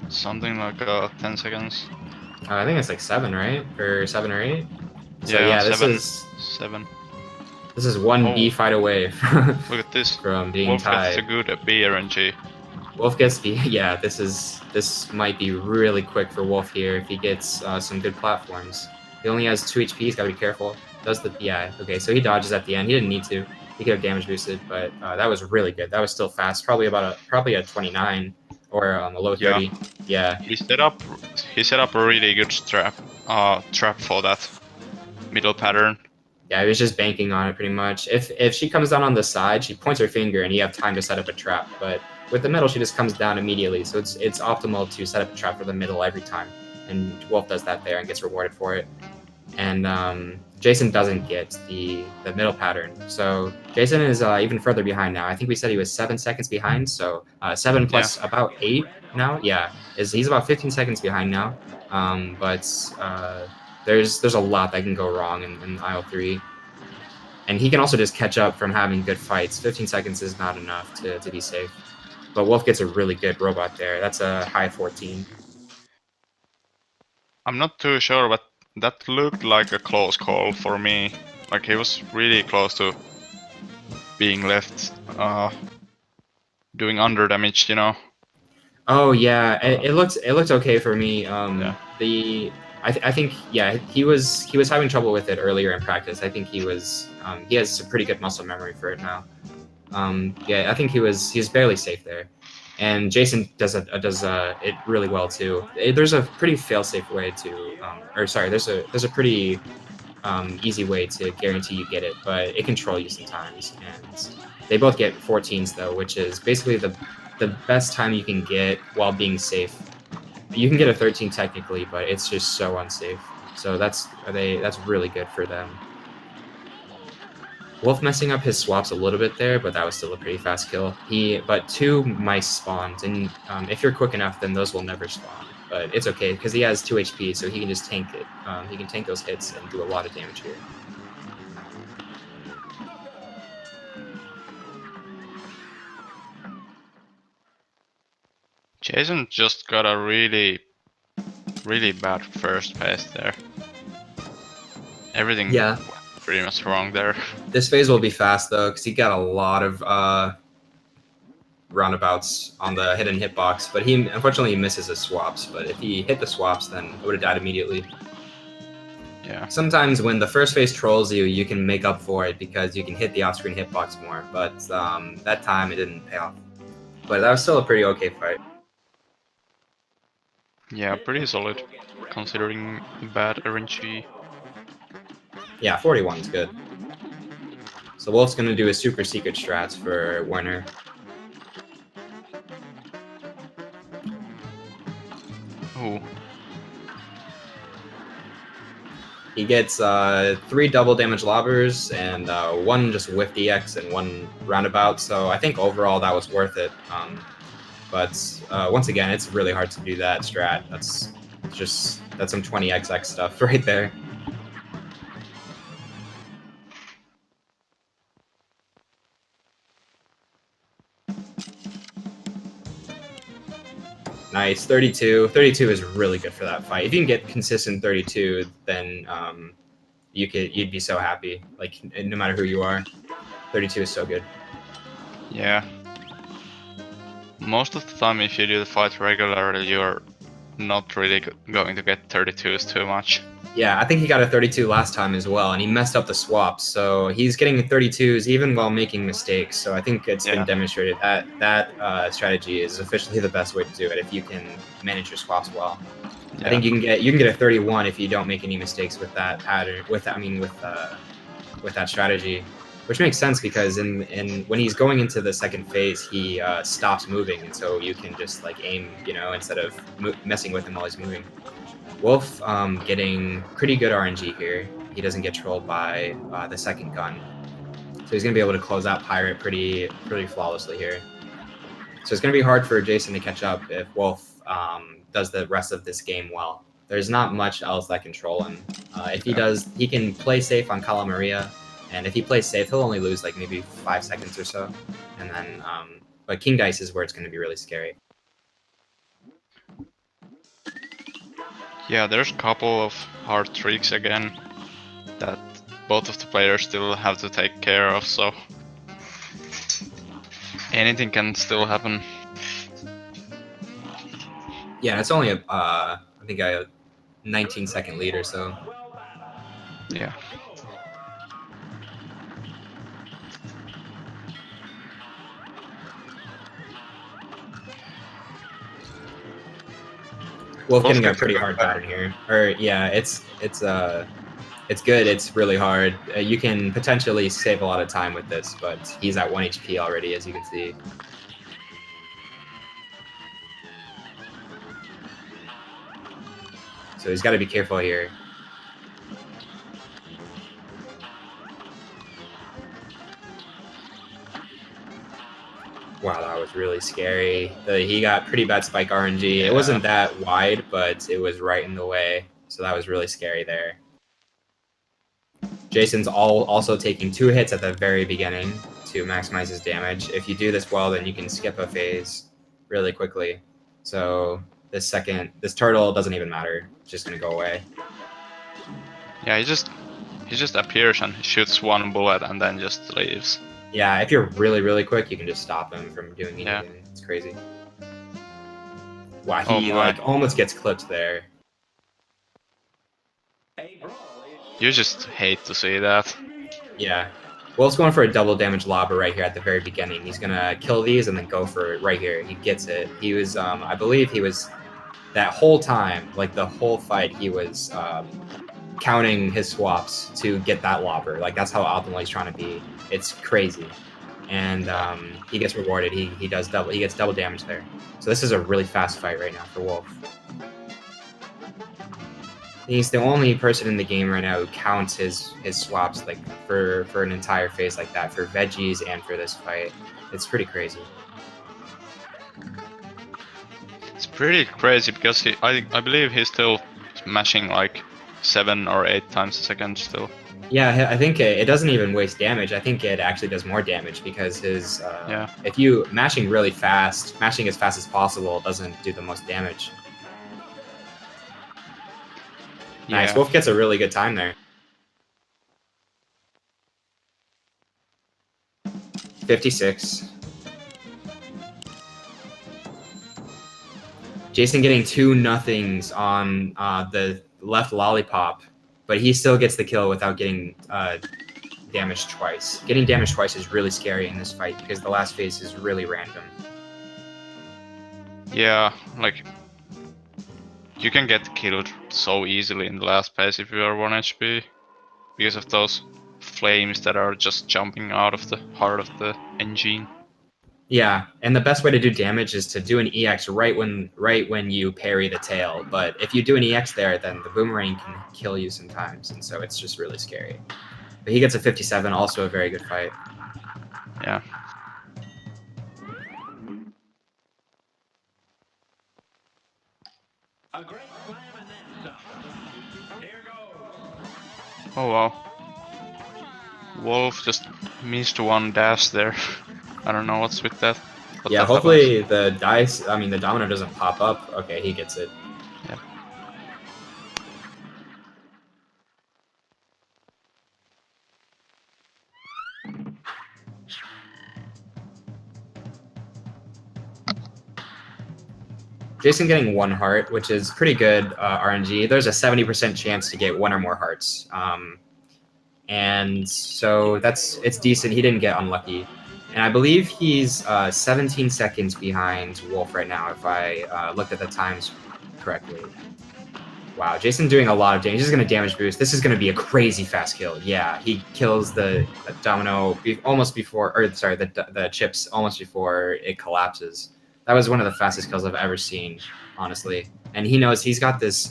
A: Something like 10 seconds.
B: I think it's like 7, right? Or 7 or 8. So
A: Yeah,
B: yeah,
A: 7.
B: this is one B
A: Oh,
B: fight away
A: look at this.
B: from being
A: Wolf gets a
B: tied.
A: good BRNG.
B: Wolf gets the yeah. This might be really quick for Wolf here if he gets some good platforms. He only has 2 HP. He's got to be careful. Does the yeah? Okay, so he dodges at the end. He didn't need to. He could have damage boosted, but that was really good. That was still fast. Probably a 29 or a low 30. Yeah.
A: He set up a really good trap for that middle pattern.
B: Yeah, he was just banking on it pretty much. If she comes down on the side, she points her finger and you have time to set up a trap. But with the middle, she just comes down immediately. So it's optimal to set up a trap for the middle every time. And Wolf does that there and gets rewarded for it. And Jason doesn't get the middle pattern. So Jason is even further behind now. I think we said he was 7 seconds behind. So 7 plus about 8 now. Yeah, he's about 15 seconds behind now. But there's a lot that can go wrong in aisle 3. And he can also just catch up from having good fights. 15 seconds is not enough to be safe. But Wolf gets a really good robot there. That's a high 14.
A: I'm not too sure, but that looked like a close call for me. Like he was really close to being left doing under damage, you know.
B: Oh yeah, it looked okay for me.
A: Yeah.
B: I think yeah he was having trouble with it earlier in practice. I think he has a pretty good muscle memory for it now. Yeah, I think he was barely safe there, and Jason does it really well too. There's a pretty fail-safe way to there's a pretty easy way to guarantee you get it, but it can troll you sometimes. And they both get 14s though, which is basically the best time you can get while being safe. You can get a 13 technically, but it's just so unsafe. So that's really good for them. Wolf messing up his swaps a little bit there, but that was still a pretty fast kill. But 2 mice spawned, and if you're quick enough, then those will never spawn. But it's okay because he has 2 HP, so he can just tank it. He can tank those hits and do a lot of damage here.
A: Jason just got a really bad first pace there. Everything pretty much wrong there.
B: This phase will be fast though, because he got a lot of roundabouts on the hidden hitbox, but he unfortunately misses his swaps. But if he hit the swaps, then it would have died immediately.
A: Yeah.
B: Sometimes when the first phase trolls you, you can make up for it because you can hit the off-screen hitbox more. But that time it didn't pay off. But that was still a pretty okay fight.
A: Yeah, pretty solid, considering bad RNG.
B: Yeah, 41 is good. So Wolf's gonna do his super secret strats for Werner.
A: Ooh.
B: He gets 3 double damage lobbers and 1 just whiff DX and 1 roundabout. So I think overall that was worth it. But once again, it's really hard to do that strat. That's some 20xx stuff right there. Nice, 32. 32 is really good for that fight. If you can get consistent 32, then you'd be so happy. Like no matter who you are, 32 is so good.
A: Yeah. Most of the time, if you do the fight regularly, you're not really going to get 32s too much.
B: Yeah, I think he got a 32 last time as well, and he messed up the swaps. So he's getting 32s even while making mistakes. So I think it's been demonstrated that that strategy is officially the best way to do it if you can manage your swaps well. Yeah. I think you can get a 31 if you don't make any mistakes with that pattern. With that strategy, which makes sense because when he's going into the second phase, he stops moving, and so you can just like aim, instead of messing with him while he's moving. Wolf getting pretty good RNG here. He doesn't get trolled by the second gun, so he's gonna be able to close out Pirate pretty flawlessly here. So it's gonna be hard for Jason to catch up if Wolf does the rest of this game well. There's not much else that can troll him. If he does, he can play safe on Cala Maria And if he plays safe, he'll only lose like maybe 5 seconds or so. And then, but king dice is where it's going to be really scary.
A: Yeah, there's a couple of hard tricks again that both of the players still have to take care of, so anything can still happen.
B: Yeah, it's only I think a 19-second lead or so.
A: Yeah.
B: Wolf
A: Wolf
B: getting a
A: gets
B: pretty hard pattern here. Or yeah, it's good. It's really hard. You can potentially save a lot of time with this, but he's at 1 HP already, as you can see. So he's got to be careful here. Wow, that was really scary. He got pretty bad spike RNG.
A: Yeah.
B: It wasn't that wide, but it was right in the way. So that was really scary there. Jason's also taking 2 hits at the very beginning to maximize his damage. If you do this well, then you can skip a phase really quickly. So this turtle doesn't even matter. It's just going to go away.
A: Yeah, he just appears and shoots one bullet and then just leaves.
B: Yeah, if you're really, really quick, you can just stop him from doing anything.
A: Yeah.
B: It's crazy. Wow,
A: Oh
B: he
A: my.
B: like almost gets clipped there.
A: You just hate to see that.
B: Yeah. Wolf's going for a double damage lobber right here at the very beginning. He's gonna kill these and then go for it right here. He gets it. He was, I believe he was, that whole time, like the whole fight, he was counting his swaps to get that lobber. Like that's how optimal he's trying to be. It's crazy. And he gets rewarded. He gets double damage there. So this is a really fast fight right now for Wolf. He's the only person in the game right now who counts his swaps like for an entire phase like that, for veggies and for this fight. It's pretty crazy.
A: It's pretty crazy because I believe he's still smashing like 7 or 8 times a second still.
B: Yeah, I think it doesn't even waste damage. I think it actually does more damage because his
A: Yeah.
B: if you mashing really fast, mashing as fast as possible doesn't do the most damage. Nice.
A: Yeah.
B: Wolf gets a really good time there. 56. Jason getting 2 nothings on the left lollipop, but he still gets the kill without getting damaged twice. Getting damaged twice is really scary in this fight because the last phase is really random.
A: Yeah, like you can get killed so easily in the last phase if you are 1 HP because of those flames that are just jumping out of the heart of the engine.
B: Yeah, and the best way to do damage is to do an EX right when you parry the tail. But if you do an EX there, then the boomerang can kill you sometimes, and so it's just really scary. But he gets a 57, also a very good fight.
A: Yeah.
C: A great slam and then some. Here goes.
A: Oh wow. Wolf just missed 1 dash there. I don't know what's with that. But
B: Yeah,
A: that
B: hopefully the domino doesn't pop up. Okay, he gets it.
A: Yeah.
B: Jason getting 1 heart, which is pretty good RNG. There's a 70% chance to get 1 or more hearts. And so it's decent. He didn't get unlucky. And I believe he's 17 seconds behind Wolf right now, if I looked at the times correctly. Wow, Jason doing a lot of damage. This is going to damage boost. This is going to be a crazy fast kill. Yeah, he kills the domino almost before, or sorry, the chips almost before it collapses. That was one of the fastest kills I've ever seen, honestly. And he knows he's got this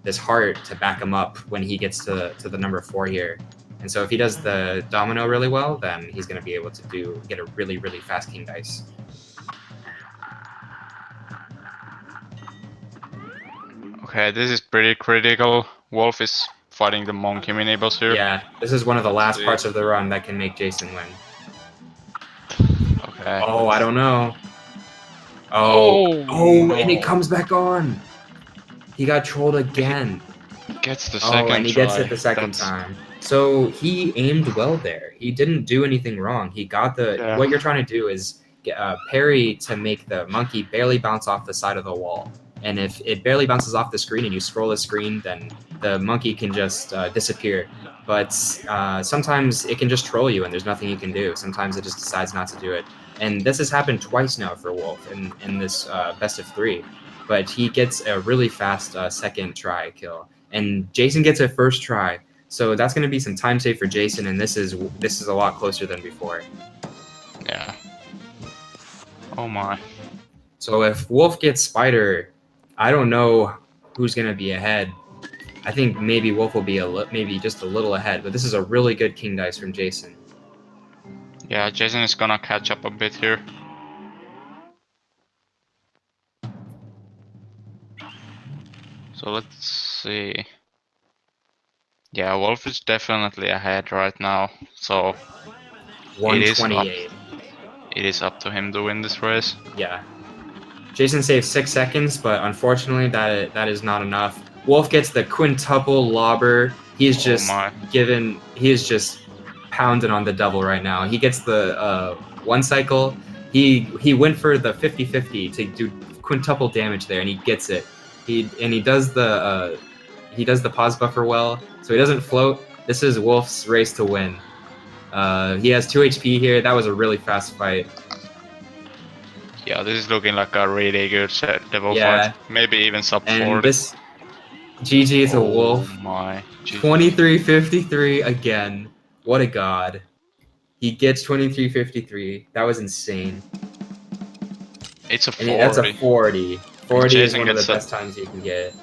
B: this heart to back him up when he gets to the number 4 here. And so if he does the domino really well, then he's going to be able to get a really, really fast king dice.
A: Okay, this is pretty critical. Wolf is fighting the monkey mini boss here.
B: Yeah, this is one of the last
A: see.
B: parts of the run that can make Jason win.
A: Okay.
B: Oh, I don't know. Oh,
A: no.
B: and it comes back on. He got trolled again.
A: Gets the
B: Oh,
A: second
B: and he gets
A: try.
B: it the second
A: That's-
B: time. So he aimed well there. He didn't do anything wrong. He got the.
A: Yeah.
B: What you're trying to do is parry to make the monkey barely bounce off the side of the wall. And if it barely bounces off the screen and you scroll the screen, then the monkey can just disappear. But sometimes it can just troll you and there's nothing you can do. Sometimes it just decides not to do it. And this has happened twice now for Wolf in this best of 3. But he gets a really fast second try kill. And Jason gets a first try. So that's going to be some time save for Jason, and this is a lot closer than before.
A: Yeah. Oh my.
B: So if Wolf gets Spider, I don't know who's going to be ahead. I think maybe Wolf will be maybe just a little ahead, but this is a really good King Dice from Jason.
A: Yeah, Jason is gonna catch up a bit here. So let's see. Yeah, Wolf is definitely ahead right now. So
B: 128.
A: it is up to him to win this race.
B: Yeah. Jason saved 6 seconds, but unfortunately that is not enough. Wolf gets the quintuple lobber. He's just he is just pounding on the double right now. He gets the one cycle. He went for the 50-50 to do quintuple damage there, and he gets it. He does the pause buffer well, so he doesn't float. This is Wolf's race to win. He has 2 HP here. That was a really fast fight.
A: Yeah, this is looking like a really good devil
B: Yeah.
A: fight. Maybe even sub
B: And
A: 40.
B: this GG to Wolf.
A: Oh my.
B: 23-53 again. What a god. He gets 23-53. That was insane.
A: It's a 40.
B: And that's a 40. 40
A: Jason
B: is one of the
A: gets
B: best times you can get.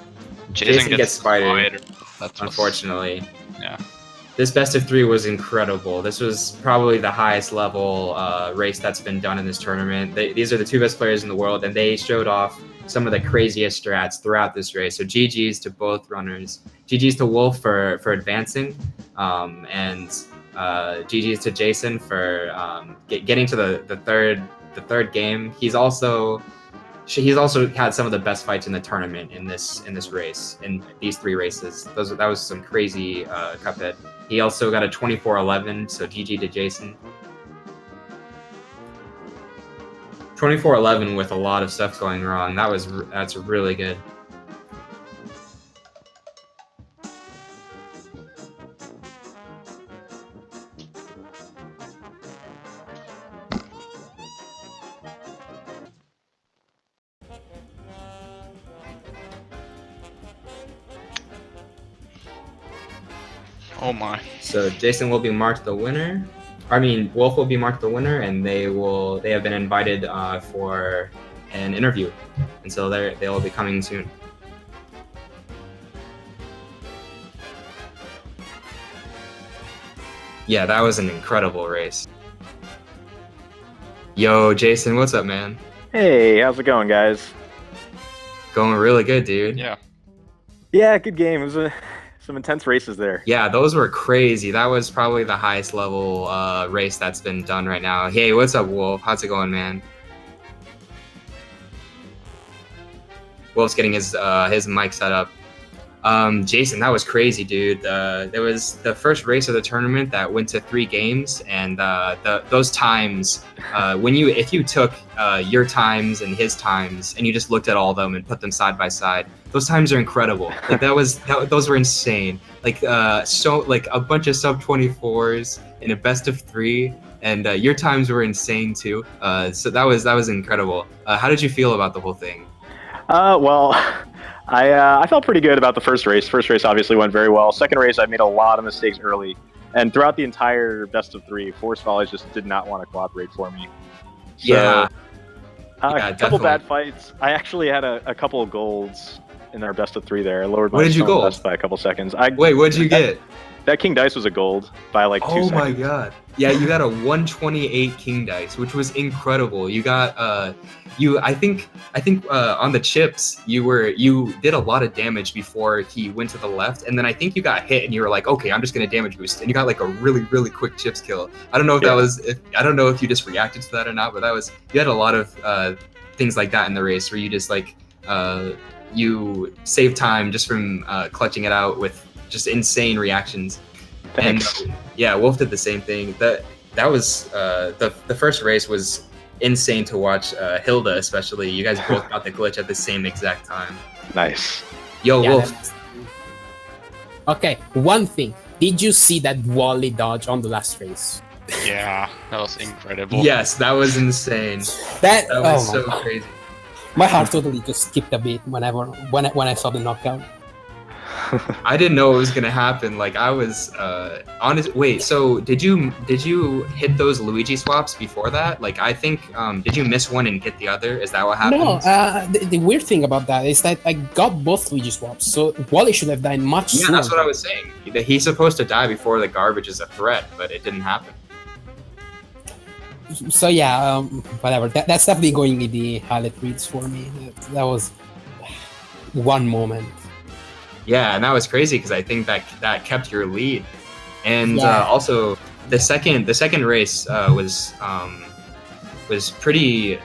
A: Jason
B: gets Spider.
A: That was-
B: Unfortunately.
A: Yeah.
B: This best of 3 was incredible. This was probably the highest level race that's been done in this tournament. These are the 2 best players in the world, and they showed off some of the craziest strats throughout this race. So GG's to both runners. GG's to Wolf for advancing, and GG's to Jason for getting to the third game. He's also had some of the best fights in the tournament in this race, in these 3 races. That was some crazy Cuphead. He also got a 24-11, so GG to Jason. 24-11 with a lot of stuff going wrong. That's really good.
A: Oh my.
B: So Jason will be marked the winner. I mean, Wolf will be marked the winner, and they have been invited for an interview, and so they will be coming soon. Yeah, that was an incredible race. Yo, Jason, what's up, man?
D: Hey, how's it going, guys?
B: Going really good, dude.
A: Yeah.
D: Yeah, good game. It was some intense races there.
B: Yeah, those were crazy. That was probably the highest level race that's been done right now. Hey, what's up, Wolf? How's it going, man? Wolf's getting his mic set up. Jason, that was crazy, dude. There was the first race of the tournament that went to 3 games, and those times, if you took your times and his times, and you just looked at all of them and put them side by side, those times are incredible. Like those were insane. Like a bunch of sub 24s in a best of 3, and your times were insane too. So that was incredible. How did you feel about the whole thing?
D: Well, I felt pretty good about the first race. First race obviously went very well. Second race, I made a lot of mistakes early. And throughout the entire best of 3, Force Volleys just did not want to cooperate for me. So,
B: Yeah.
D: A couple bad fights. I actually had a couple of golds in our best of 3 there. I lowered my
B: What did you gold?
D: best by a couple seconds.
B: Wait, what did you get?
D: That king dice was a gold by like 2
B: Oh
D: seconds.
B: my god. Yeah, you got a 128 king dice, which was incredible. You got I think on the chips you did a lot of damage before he went to the left, and then I think you got hit and you were like, okay, I'm just gonna damage boost, and you got like a really, really quick chips kill. I don't know if I don't know if you just reacted to that or not, but you had a lot of things like that in the race where you just like you saved time just from clutching it out with just insane reactions.
D: Thanks.
B: And yeah, Wolf did the same thing. That was the first race was insane to watch. Hilda especially, you guys both got the glitch at the same exact time.
D: Nice.
B: Yo,
E: Yeah,
B: Wolf.
E: Okay, one thing. Did you see that Wally dodge on the last race?
A: Yeah, that was incredible.
B: Yes, that was insane.
E: That
B: That was
E: oh
B: so
E: my,
B: crazy.
E: my heart totally just skipped a beat when I saw the knockout.
B: I didn't know it was gonna happen. Like I was honest. Wait, so did you hit those Luigi swaps before that? Like I think did you miss one and hit the other? Is that what happened?
E: No, the weird thing about that is that I got both Luigi swaps, so Wally should have died much
B: Yeah,
E: sooner.
B: that's what I was saying. He's supposed to die before the garbage is a threat, but it didn't happen.
E: So yeah, whatever. That's definitely going in the highlight reads for me. That was one moment.
B: Yeah, and that was crazy because I think that kept your lead, and
E: Yeah.
B: also the second race was pretty.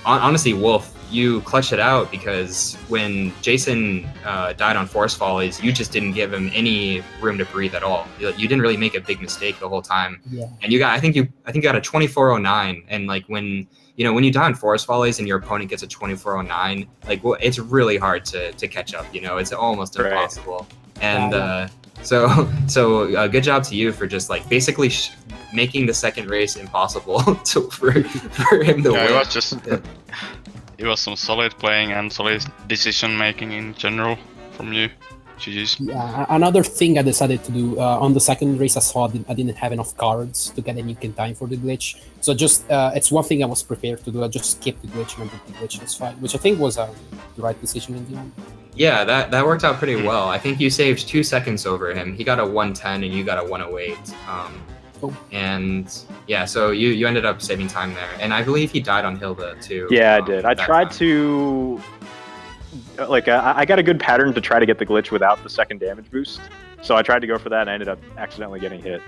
B: Honestly, Wolf, you clutched it out because when Jason died on forest volleys, you just didn't give him any room to breathe at all. You didn't really make a big mistake the whole time,
E: Yeah.
B: and I think you got a 2409, and like when you die on forest volleys and your opponent gets a 2409, like it's really hard to catch up. It's almost
D: Right.
B: impossible. And so good job to you for just like basically making the second race impossible for him to
A: Yeah,
B: win.
A: it was just it was some solid playing and solid decision making in general from you. GG's.
E: Yeah, another thing I decided to do on the second race, I saw I didn't have enough cards to get any in time for the glitch. So just it's one thing I was prepared to do. I just skipped the glitch and I did the glitchless fight, which I think was the right decision in the end.
B: Yeah, that worked out pretty well. I think you saved 2 seconds over him. He got a 110 and you got a 108.
E: Cool.
B: And yeah, so you ended up saving time there. And I believe he died on Hilda too.
D: Yeah, I did. I
B: that
D: tried
B: time.
D: to like I got a good pattern to try to get the glitch without the second damage boost. So I tried to go for that and I ended up accidentally getting hit.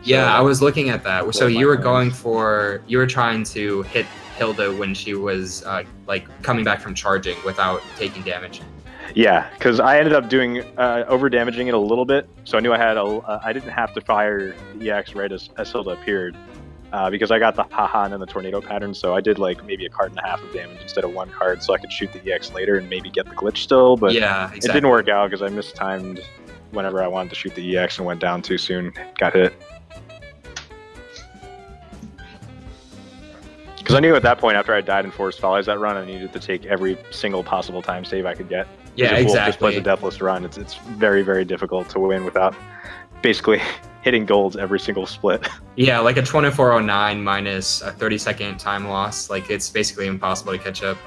B: Yeah, I was looking at that. So
D: Blow my
B: you were
D: mind.
B: you were trying to hit Hilda when she was like coming back from charging without taking damage.
D: Yeah, because I ended up doing over damaging it a little bit, so I knew I had I didn't have to fire the EX right as Hilda appeared, because I got the haha and then the tornado pattern. So I did like maybe a card and a half of damage instead of 1 card, so I could shoot the EX later and maybe get the glitch still. But
B: Yeah,
D: it
B: exactly.
D: didn't work out because I mistimed whenever I wanted to shoot the EX and went down too soon. Got hit. Because I knew at that point, after I died in Forest Follies that run, I needed to take every single possible time save I could get.
B: Yeah,
D: If Wolf just plays
B: exactly.
D: a deathless run, it's very, very difficult to win without basically hitting golds every single split.
B: Yeah, like a 2409 minus a 30-second time loss. Like it's basically impossible to catch up.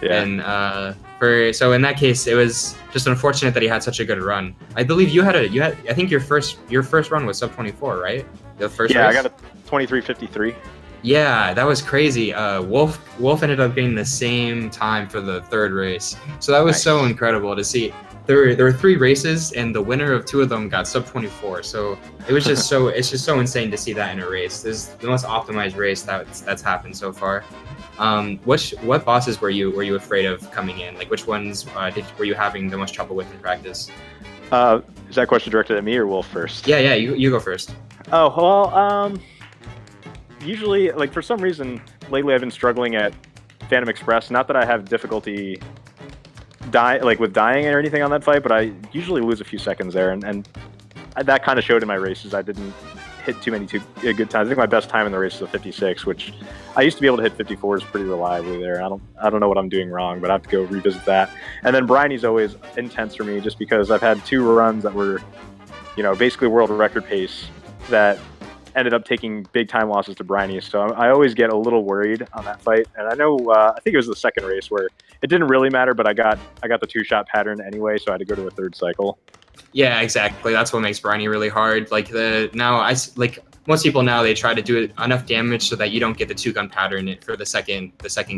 D: Yeah.
B: And so in that case, it was just unfortunate that he had such a good run. I believe you had I think your first run was sub 24, right? The first
D: Yeah,
B: race?
D: I got a 23:53.
B: Yeah, that was crazy. Wolf ended up getting the same time for the third race, so that was
D: Nice.
B: so incredible to see. There were 3 races, and the winner of 2 of them got sub 24. So it was just it's just so insane to see that in a race. This is the most optimized race that's happened so far. What bosses were you afraid of coming in? Like which ones were you having the most trouble with in practice?
D: Is that question directed at me or Wolf first?
B: Yeah, you go first.
D: Oh, well, usually, like, for some reason, lately I've been struggling at Phantom Express. Not that I have difficulty with dying or anything on that fight, but I usually lose a few seconds there, and that kind of showed in my races. I didn't hit too good times. I think my best time in the race was a 56, which I used to be able to hit 54s pretty reliably there. I don't know what I'm doing wrong, but I have to go revisit that. And then Briney's always intense for me, just because I've had 2 runs that were, basically world record pace that ended up taking big time losses to Briney. So I always get a little worried on that fight. And I know, I think it was the second race where it didn't really matter, but I got the 2-shot pattern anyway, so I had to go to a 3rd cycle.
B: Yeah, exactly. That's what makes briny really hard. Like most people now, they try to do enough damage so that you don't get the 2-gun pattern for the second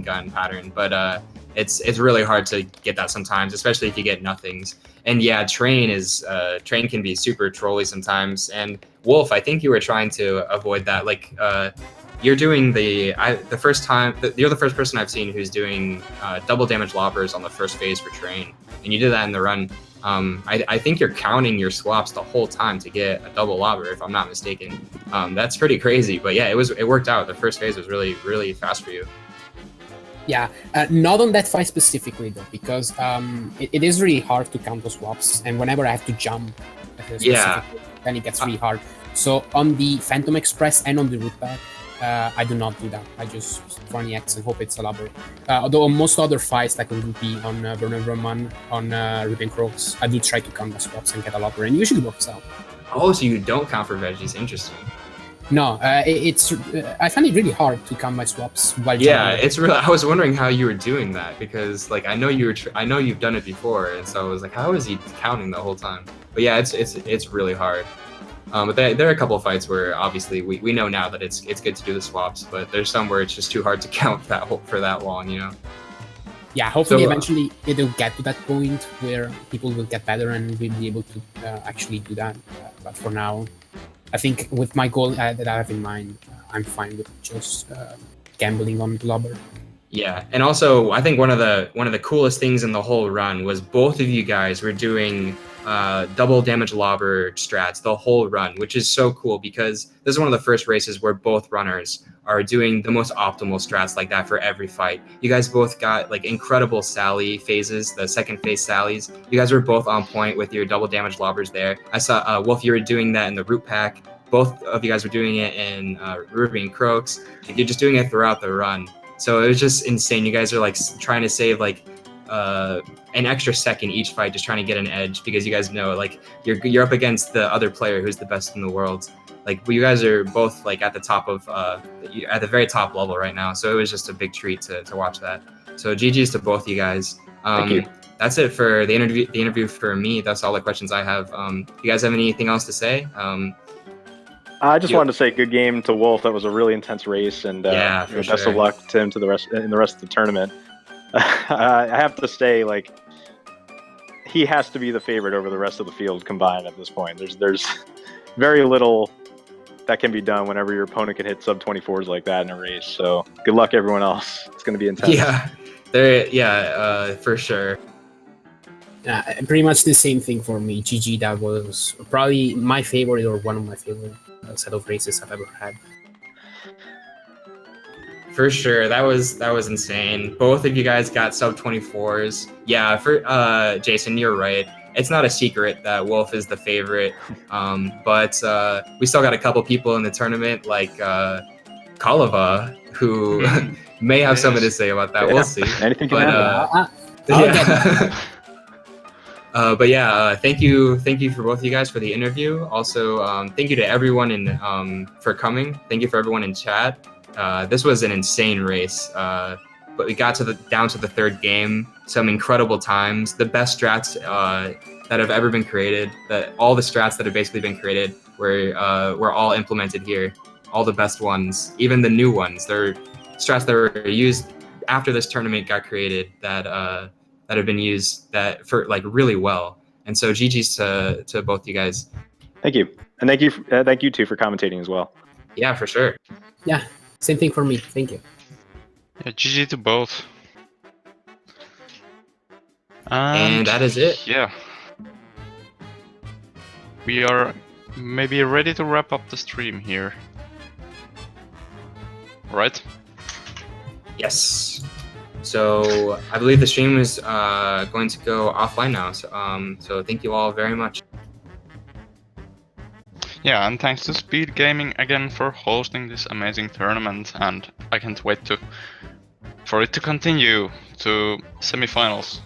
B: gun pattern. But it's really hard to get that sometimes, especially if you get nothings. And yeah, train can be super trolly sometimes. And Wolf, I think you were trying to avoid that. Like you're doing you're the first person I've seen who's doing double damage lobbers on the first phase for train, and you did that in the run. I think you're counting your swaps the whole time to get a double lobber, if I'm not mistaken. That's pretty crazy, but yeah, it worked out. The first phase was really, really fast for you.
E: Yeah, not on that fight specifically though, because it is really hard to count the swaps, and whenever I have to jump, then it gets really hard. So on the Phantom Express and on the route pack, I do not do that. I just run X and hope it's a lobber. Although on most other fights, like on Ruby, on Vernon Roman, on Ruben Croaks, I do try to count the swaps and get a lobber, and usually works out.
B: Oh, so you don't count for veggies? Interesting.
E: No, I find it really hard to count my swaps while jumping.
B: It's really. I was wondering how you were doing that, because like I know I know you've done it before, and so I was like, how is he counting the whole time? But yeah, it's really hard. But there are a couple of fights where obviously we know now that it's good to do the swaps, but there's some where it's just too hard to count for that long, you know.
E: Yeah, hopefully eventually it'll get to that point where people will get better and will be able to actually do that. But for now, I think with my goal that I have in mind, I'm fine with just gambling on the lobber.
B: Yeah, and also I think one of the coolest things in the whole run was both of you guys were doing double damage lobber strats the whole run, which is so cool because this is one of the first races where both runners are doing the most optimal strats like that for every fight. You guys both got like incredible Sally phases, the second phase Sallies. You guys were both on point with your double damage lobbers there. I saw Wolf, you were doing that in the root pack. Both of you guys were doing it in Ruby and Croaks. You're just doing it throughout the run. So it was just insane. You guys are like trying to save like an extra second each fight, just trying to get an edge, because you guys know like you're up against the other player who's the best in the world. Like you guys are both like at the top of at the very top level right now. So it was just a big treat to watch that. So GG's to both you guys.
D: Thank you.
B: That's it for the interview for me. That's all the questions I have. You guys have anything else to say?
D: I just wanted to say good game to Wolf. That was a really intense race, and best of luck to him in the rest of the tournament. I have to say, like, he has to be the favorite over the rest of the field combined at this point. There's very little that can be done whenever your opponent can hit sub 24s like that in a race. So good luck, everyone else. It's going to be intense.
B: For sure.
E: Pretty much the same thing for me. GG, that was probably my favorite or one of my favorite set of races I've ever had.
B: For sure, that was insane. Both of you guys got sub 24s. Yeah, for Jason, you're right. It's not a secret that Wolf is the favorite, but we still got a couple people in the tournament like Kalava, who may have something to say about that.
D: Yeah.
B: We'll see.
D: Anything can happen.
B: But yeah, thank you for both of you guys for the interview. Also, thank you to everyone for coming. Thank you for everyone in chat. This was an insane race, but we got down to the third game. Some incredible times, the best strats that have ever been created. All the strats that have basically been created were all implemented here. All the best ones, even the new ones. They're strats that were used after this tournament got created that have been used for like really well. And so GG's to both you guys.
D: Thank you, and thank you too for commentating as well.
B: Yeah, for sure.
E: Yeah, same thing for me. Thank you.
A: Yeah, GG to both.
B: And that is it.
A: Yeah. We are maybe ready to wrap up the stream here. Right?
B: Yes. So I believe the stream is going to go offline now. So thank you all very much.
A: Yeah, and thanks to Speed Gaming again for hosting this amazing tournament, and I can't wait for it to continue to semifinals.